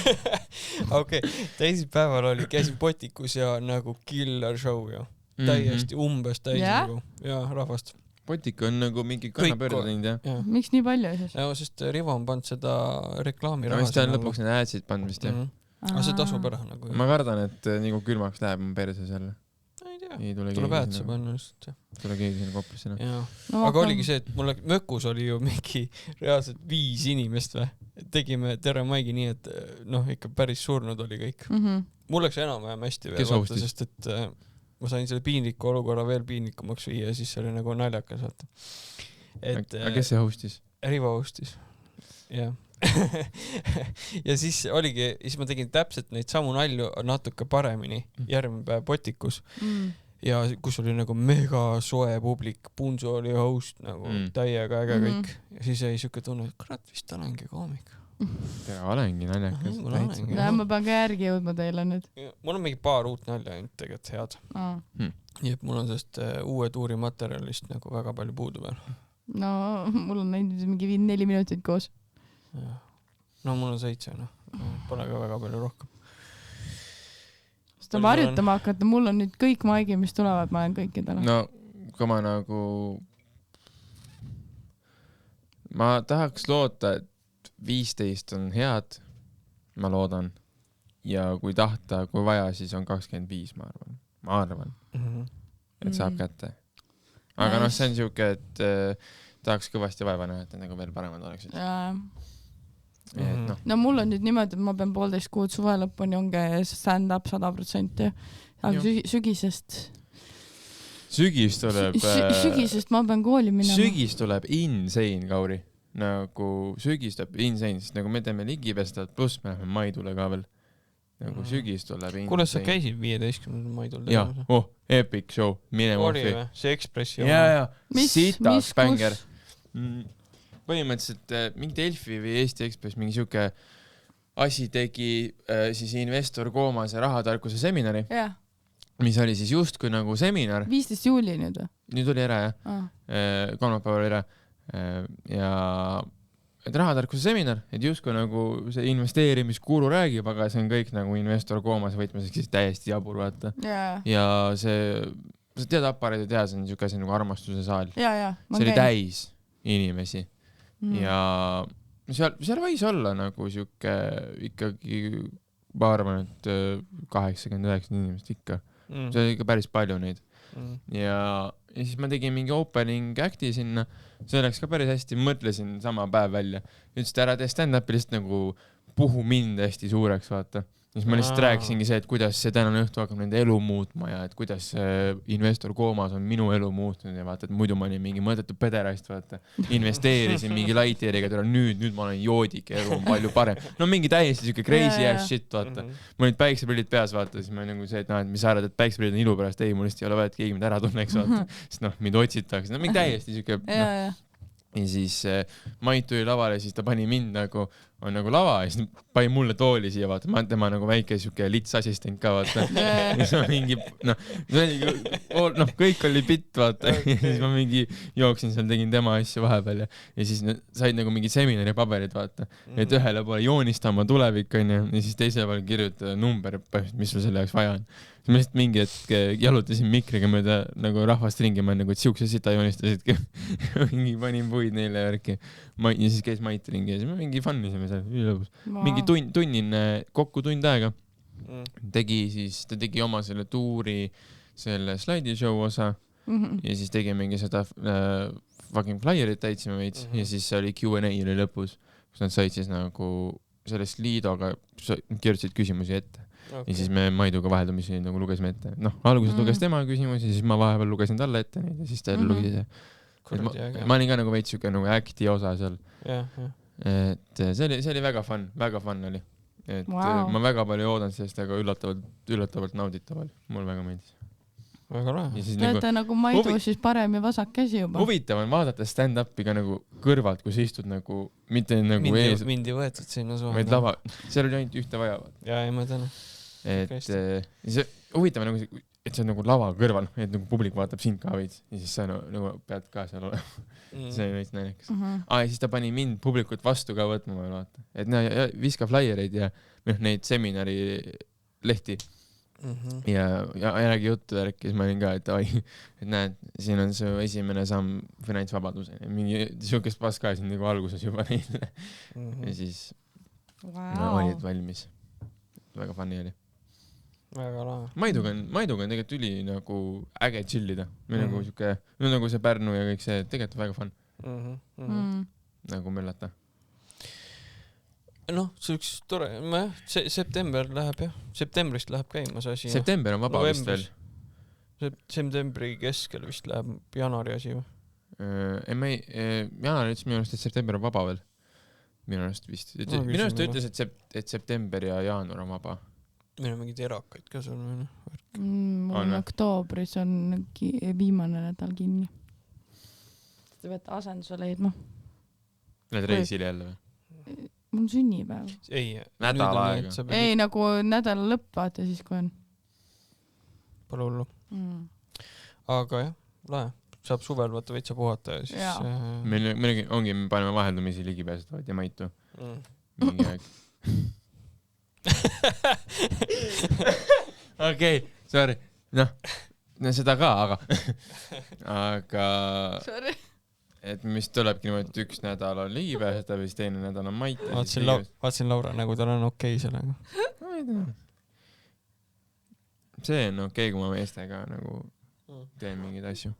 Okei. Teisipäeval käisin Potikus ja nagu killer show ju. Täiesti umbes täis nagu. Ja rahvast. Potik on nagu mingi kannapöörde teinud, jah. Miks nii palju siis? Ja, sest Rivo on pannud seda reklaami raha. Mis ta on lõpuks need äädsid pannud vist, jah? Aga see tasub ära nagu. Ma kardan, et nagu külmaks läheb mu perse selle. Ei tea. Tuleb äädse panna just. Tule keegi sinna koplisse. Aga oligi see, et mulle mökus oli ju mingi reaalselt 5 inimest või. Tegime terve maigi nii, et ikka päris surnud oli kõik. Mul läks enam-vähem hästi veel. Kes hostis? Sest et ma sain selle piinliku olukorra veel piinlikumaks viia ja siis see oli nagu naljakas. Aga kes see hostis? Rivo hostis. Jah. Ja siis oligi, siis ma tegin täpselt neid samu nalju natuke paremini järgmine päev Potikus. Ja kus oli nagu mega soe publik, Punso oli host nagu täiega äge kõik. Ja siis jäi siuke tunne, et kurat vist olengi koomik. Tere, olengi naljakas. Ma pean ka järgi jõudma teile nüüd. Mul on mingi paar uut nalja ainult tegelikult head. Nii et mul on sellest uue tuuri materjalist nagu väga palju puudu veel. No mul on näinud mingi 4 minutit koos. No mul on 7, pole ka väga palju rohkem. Seda harjutama hakata, mul on nüüd kõik maigi, mis tulevad, ma olen kõikidele. No kui ma nagu ma tahaks loota, et 15 on head, ma loodan. Ja kui tahta, kui vaja, siis on 25, ma arvan. Et saab kätte. Aga see on siuke, et tahaks kõvasti vaeva näha, et nagu veel paremad oleksid. No mul on nüüd niimoodi, et ma pean 1,5 kuud suve lõpuni ongi stand-up 100%. Aga sügisest sügis tuleb sügisest ma pean kooli minema. Sügis tuleb insane, Kauri. Nagu sügis tuleb insane, sest nagu me teeme ligipestat, pluss me läheme Maidule ka veel. Nagu sügis tuleb insane. Kuule, sa käisid 15. Maidul? Jah, epic show, mine ohvi. See Ekspressi oma. Jaa, sitas bänger. Põhimõtteliselt mingi Delfi või Eesti Ekspress mingi siuke asi tegi siis investor Koomase rahatarkuse seminari, mis oli siis justkui nagu seminar. 15 juuli nüüd või? Nüüd oli ära, jah. Kolmapäeval oli ära. Ja et rahatarkuse seminar, et justkui nagu see investeerimisguru räägib, aga see on kõik nagu investor Koomase võtmiseks siis täiesti jabur, vaata. Ja see, sa tead aparaadi teha, see on siuke asi nagu armastuse saal. See oli täis inimesi. Ja seal võis olla nagu siuke ikkagi, ma arvan, et 89 inimest ikka. See oli ikka päris palju neid. Ja siis ma tegin mingi opening acti sinna, see läks ka päris hästi, mõtlesin sama päev välja. Ütles, et ära tee stand-upi lihtsalt nagu puhu mind hästi suureks, vaata. Siis ma lihtsalt rääkisingi see, et kuidas see tänane õhtu hakkab nende elu muutma ja et kuidas investor Koomas on minu elu muutnud ja vaata, et muidu ma olin mingi mõõdetu pederast, vaata. Investeerisin mingi lightyeariga, nüüd ma olen joodik ja elu on palju parem. No mingi täiesti siuke crazy ass shit, vaata. Mul olid päikseprillid peas, vaata, siis ma nagu see, et mis sa arvad, et päikseprillid on ilu pärast, ei, mul lihtsalt ei ole vaja, et keegi mind ära tunneks, vaata. Sest mind otsitakse, no mingi täiesti siuke. Ja siis Mait tuli lavale, siis ta pani mind nagu, on nagu lava ja siis pani mulle tooli siia, vaata, ma olen tema nagu väike siuke litsassistent ka, vaata. Ja siis ma mingi, kõik oli bitt, vaata. Ja siis ma mingi jooksin seal, tegin tema asju vahepeal ja siis said nagu mingi seminari paberid, vaata. Et ühele poole joonista oma tulevik, on ja siis teisele poole kirjutada number, mis sul selle jaoks vaja on. Siis ma lihtsalt mingi hetk jalutasin mikriga mööda nagu rahvast ringi, ma nagu, et siukse sita joonistasidki. Mingi panin puid neile värki. Ja siis käis Mait ringi ja siis me mingi funnisime seal, ülelõbus. Mingi tunnin, kokku tund aega. Ta tegi oma selle tuuri, selle slaidishow osa ja siis tegi mingi seda fucking flyerit täitsime veits ja siis oli Q&A oli lõpus, kus nad said siis nagu sellest liidoga, kirjutasid küsimusi ette. Ja siis me Maiduga vaheldumisi nagu lugesime ette. Alguses luges tema küsimusi, siis ma vahepeal lugesin talle ette neid ja siis ta luges. Ma olin ka nagu veits siuke nagu acti osa seal. Et see oli väga fun oli. Et ma väga palju oodan sellest, aga üllatavalt nauditav oli. Mul väga meeldis. Väga rahe. Te olete nagu Maidu siis parem ja vasak käsi juba. Huvitav on vaadata stand-upi ka nagu kõrvalt, kus istud nagu, mitte nagu ees. Mind ei võetud sinna suhe. Vaid lava, seal oli ainult ühte vaja. Ja, ei ma täna. Et see huvitav on nagu, et see on nagu lava kõrval, et nagu publik vaatab sind ka veits ja siis sa nagu pead ka seal olema. See on veits naljakas. Ja siis ta pani mind publikut vastu ka võtma, vaata. Et viska flyereid ja neid seminari lehti ja räägi juttu värk, siis ma olin ka, et näed, siin on su esimene samm finantsvabaduse. Mingi siukest paska siin nagu alguses juba neile. Ja siis olid valmis. Väga funny oli. Väga lahe. Maiduga on tegelikult üli nagu äge chillida. Nagu siuke, nagu see Pärnu ja kõik see, tegelikult väga fun. Nagu möllata. See üks tore, september läheb jah. Septembrist läheb käima see asi. September on vaba vist veel. Septembri keskel vist läheb jaanuari asi või? Jaanuari ütles minu arust, et september on vaba veel. Minu arust vist. Minu arust ta ütles, et september ja jaanuar on vaba. Meil on mingid erakaid ka seal või? Mul oktoobris on viimane nädal kinni. Te peate asenduse leidma. Lähed reisile jälle või? Mul on sünnipäev. Nädal aega. Ei, nagu nädala lõpp, vaata siis kui on. Pole hullu. Aga jah, lahe. Saab suvel vaata veitsa puhata ja siis... Meil ongi, me paneme vaheldumisi ligipääsetavad ja Maitu. Mingi aeg. Okei, sorry. Seda ka, aga sorry. Et mis tulebki niimoodi, et üks nädal on ligipääsetav ja siis teine nädal on Mait. Vaatsin Laura nagu tal on okei sellega. See on okei, kui ma meestega nagu teen mingeid asju.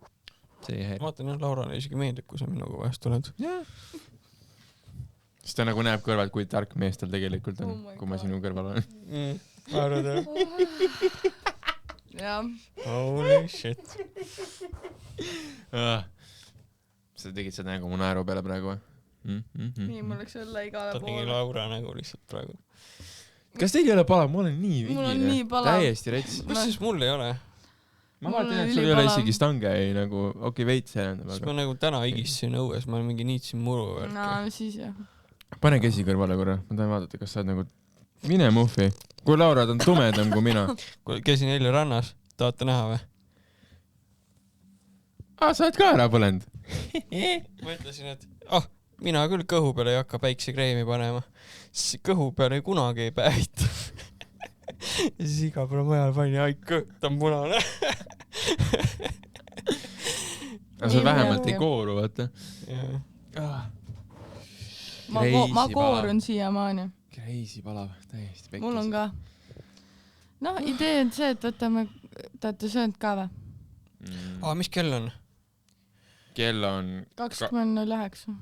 Vaatan jah, Laurale isegi meeldib, kui sa minuga vahest tuled. Siis ta nagu näeb kõrvalt, kui tark mees tal tegelikult on, kui ma sinu kõrval olen. Arvad jah? Jah. Holy shit. Sa tegid seda nägu mu naeru peale praegu või? Nii, mul läks õlle igale ta tegi poole. Laura nägu lihtsalt praegu. Kas teil ei ole palav? Ma olen nii Mul on nii palav. Täiesti rets. Kus siis mul ei ole? Ma vaatan, et sul ei ole isegi stange nagu, veits selendab. Siis ma nagu täna higistasin õues, ma mingi niitsin muru värki. No, siis jah. Pane käsi kõrvale korra. Ma tahan vaadata, kas sa oled nagu... Mine muffi. Kui Laura on tumedam kui mina. Käisin eile rannas. Tahate näha või? Sa oled ka ära põlenud. Ma ütlesin, et mina küll kõhu peale ei hakka päiksekreemi panema. Siis kõhu peale kunagi ei päevita. Ja siis iga päev mujal pani, kõht on punane. Aga sul vähemalt ei kooru, vaata. Ma koorun siiamaani. Crazy palav, täiesti pekkis. Mul on ka. No, idee on see, et võtame, tahate söönud ka või? Mis kell on? Kell on... 20.09.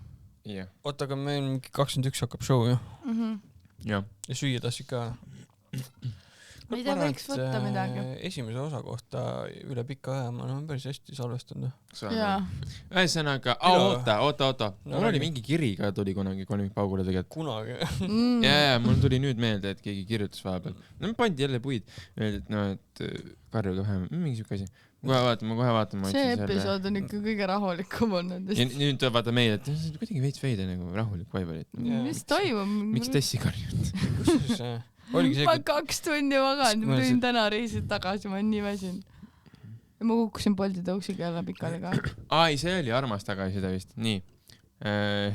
Jah. Oota, aga meil mingi 21 hakkab show, ju? Jah. Ja süüa tassid ka? Ma ei tea, võiks võtta midagi. Esimese osa kohta üle pika aja, ma olen päris hästi salvestanud. Jaa. Ühesõnaga, oota. Mul oli mingi kiri ka tuli kunagi kolmikpaugule tegelikult. Kunagi? Jaa, mul tuli nüüd meelde, et keegi kirjutas vahepeal. No me pandi jälle puid. Öeldi, et karjuge vähem. Mingi siuke asi. Ma kohe vaatan. See episood on ikka kõige rahulikum olnud. Ja nüüd tuleb vaata meile, et kuidagi veits veide nagu rahulik vibe oli. Mis toimub? Miks Tessi karjud? Kusjuures ma 2 tundi maganud, ma tulin täna reisilt tagasi, ma olen nii väsin. Ja ma kukkusin Bolti tõuksiga jälle pikali ka. See oli armas tagasiside vist. Nii.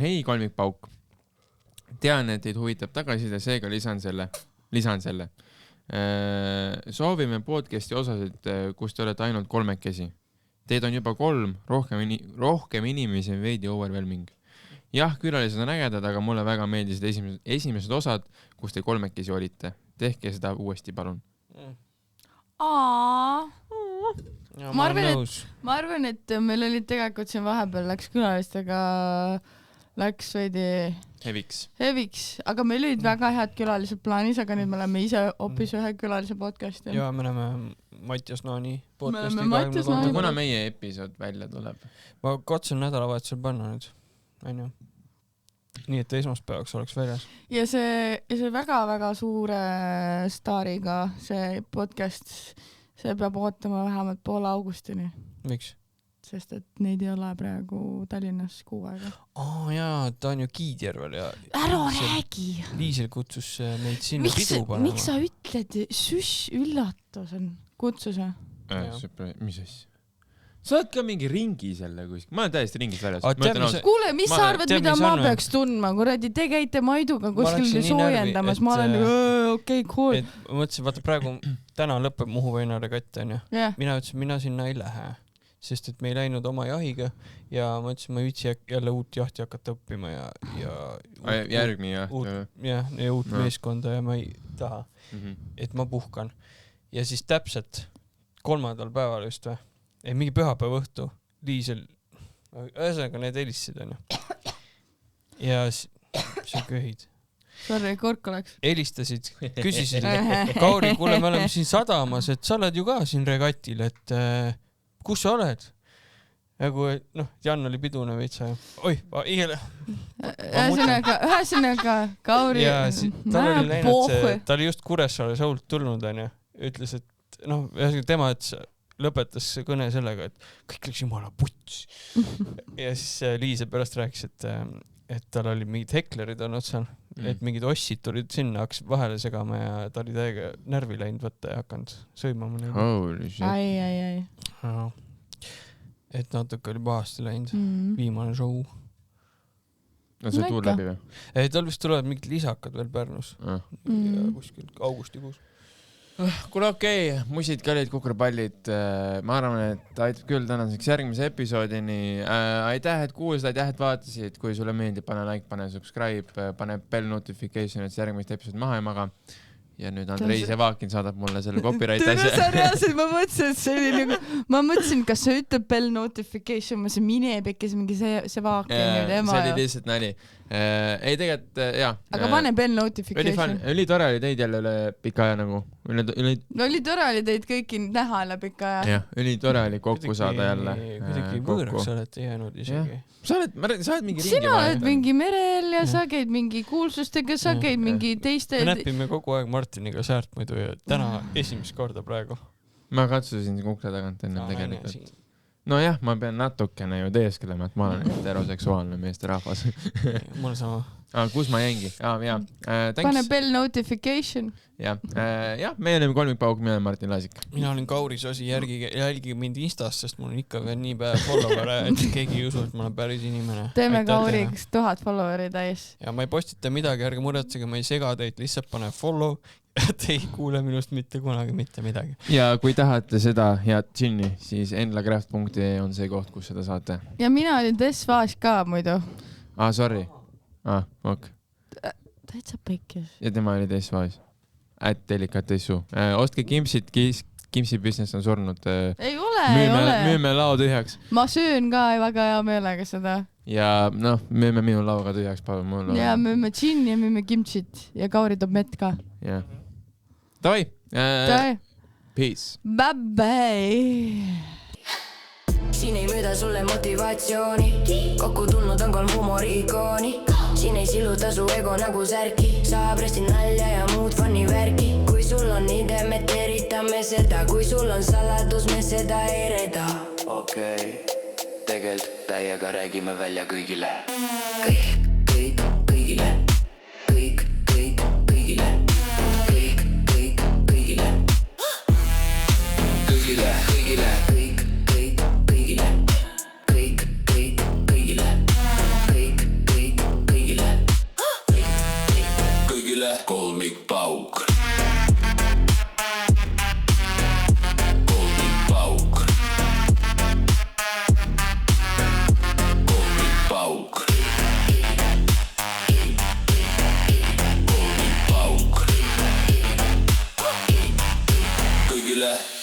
Hei kolmikpauk. Tean, et teid huvitab tagasiside, seega lisan selle. Soovime podcasti osasid, kus te olete ainult 3. Teid on juba 3, rohkem inimesi on veidi overwhelming. Jah, külalised on ägedad, aga mulle väga meeldisid esimesed osad, kus te 3 olite. Tehke seda uuesti, palun. Ma arvan, et meil oli tegelikult siin vahepeal läks külalistega veidi heviks, aga meil olid väga head külalised plaanis, aga nüüd me oleme ise hoopis ühe külalise podcasti. Jaa, me oleme Mattias Naani podcasti. Kuna meie episood välja tuleb? Ma katsun nädalavahetusel panna nüüd. Nii, et esmaspäevaks oleks väljas. Ja see väga-väga suure staariga see podcast, see peab ootama vähemalt poole augustini. Miks? Sest et neid ei ole praegu Tallinnas 6 aega. Jaa, ta on ju Kiidjärvel ja... Ära räägi! Liisel kutsus meid sinna pidu panema. Miks sa ütled, üllatus on kutsuse? Mis asja? Sa oled ka mingi ringi selle kuskil. Ma olen täiesti ringis väljas. Kuule, mis sa arvad, mida ma peaks tundma? Kuradi, te käite Maiduga kuskil soojendamas. Ma olen okei, cool. Ma mõtlesin, vaata praegu, täna lõpeb Muhu Väina regatt, on ju. Mina ütlesin, mina sinna ei lähe. Sest et me ei läinud oma jahiga ja ma ütlesin, ma ei viitsi jälle uut jahti hakata õppima ja järgmine jaht. Ja uut meeskonda ja ma ei taha, et ma puhkan. Ja siis täpselt 3. päeval just või? Mingi pühapäeva õhtu Liisel, ühesõnaga need helistasid, on ju. Ja see köhid. Sorry, kork oleks. Helistasid, küsisid, Kauri, kuule, me oleme siin sadamas, et sa oled ju ka siin regatil, et kus sa oled? Nagu, Jan oli pidune veitsa. Oih, ühesõnaga, Kauri... Ja ta oli läinud, ta oli just Kuressaare Soult tulnud, on ju. Ütles, et tema, et lõpetas kõne sellega, et kõik läks jumala puts. Ja siis Liise pärast rääkis, et tal oli mingid heklerid olnud seal, et mingid ossid tulid sinna, hakkas vahele segama ja ta oli täiega närvi läinud võtta ja hakanud sõimama neid. Holy shit. Ai. Et natuke oli pahasti läinud. Viimane show. No see tuul läbi või? Tal vist tulevad mingid lisakad veel Pärnus. Ja kuskil augustikuus. Kuule okei, musid, kallid kukrapallid, ma arvan, et aitab küll tänaseks järgmise episoodini. Aitäh, et kuulasid, aitäh, et vaatasid, kui sulle meeldib, pane like, pane subscribe, pane bell notification, et järgmist episoodi maha ei maga. ja nüüd Andrei Sevakin saadab mulle selle copyright asja. asja. Reaalselt ma mõtlesin, et see oli nagu, ma mõtlesin, kas see ütleb bell notification, ma see mine pekkis mingi Sevakin ja tema. See oli lihtsalt nali. Ei tegelikult, jaa. Aga pane bell notification. Üli tore oli teid jälle üle pika aja nagu. Oli tore oli teid kõiki näha üle pika aja. Jah, üli tore oli kokku saada jälle. Kuidagi võõraks olete jäänud isegi. Sa oled mingi ringi sina oled mingi merel ja sa käid mingi kuulsustega, sa käid mingi teiste... Me näpime kogu aeg Martiniga säärt muidu ja täna esimest korda praegu. Ma katsusin kukla tagant enne tegelikult. Nojah, ma pean natukene ju teeskelema, et ma olen heteroseksuaalne meesterahvas. Mul sama. Kus ma jäingi? Pane bell notification. Jah, me oleme kolmikpauk, mina olen Martin Laasik. Mina olen Kauri Sosi, jälgige mind Instas, sest mul on ikka veel nii päev followere, et keegi ei usu, et ma olen päris inimene. Teeme Kauriks 1000 followeri täis. Ja ma ei postita midagi, ärge muretsege, ma ei sega teid, lihtsalt pane follow ja te ei kuule minust mitte kunagi mitte midagi. Ja kui tahate seda head džinni, siis enlakraft.ee on see koht, kus seda saate. Ja mina olin Desvaas ka muidu. Sorry. Ok. Täitsa pekkis. Ja tema oli Desvaas. Delikatessu. Ostke Kimsit, Kimsi business on surnud. Ei ole. Müüme lao tühjaks. Ma söön ka väga hea meelega seda. Ja müüme minu lauga tühjaks. Ja müüme džinni ja müüme kimtsit ja Kauri toob mett ka. Ja. Davai. Peace. Bye bye. Siin ei müüda sulle motivatsiooni, kokku tulnud on 3 humoriikooni. Siin ei siluta su ego nagu särki, saab resti nalja ja muud funny värki. Kui sul on ide, me teritame seda, kui sul on saladus, me seda ei reda. Okei, tegelt täiega räägime välja kõigile. Kõik, kõigile. Kõik, kõigile. Kõik, kõigile. Kõigile, kõigile. Kolmikpauk.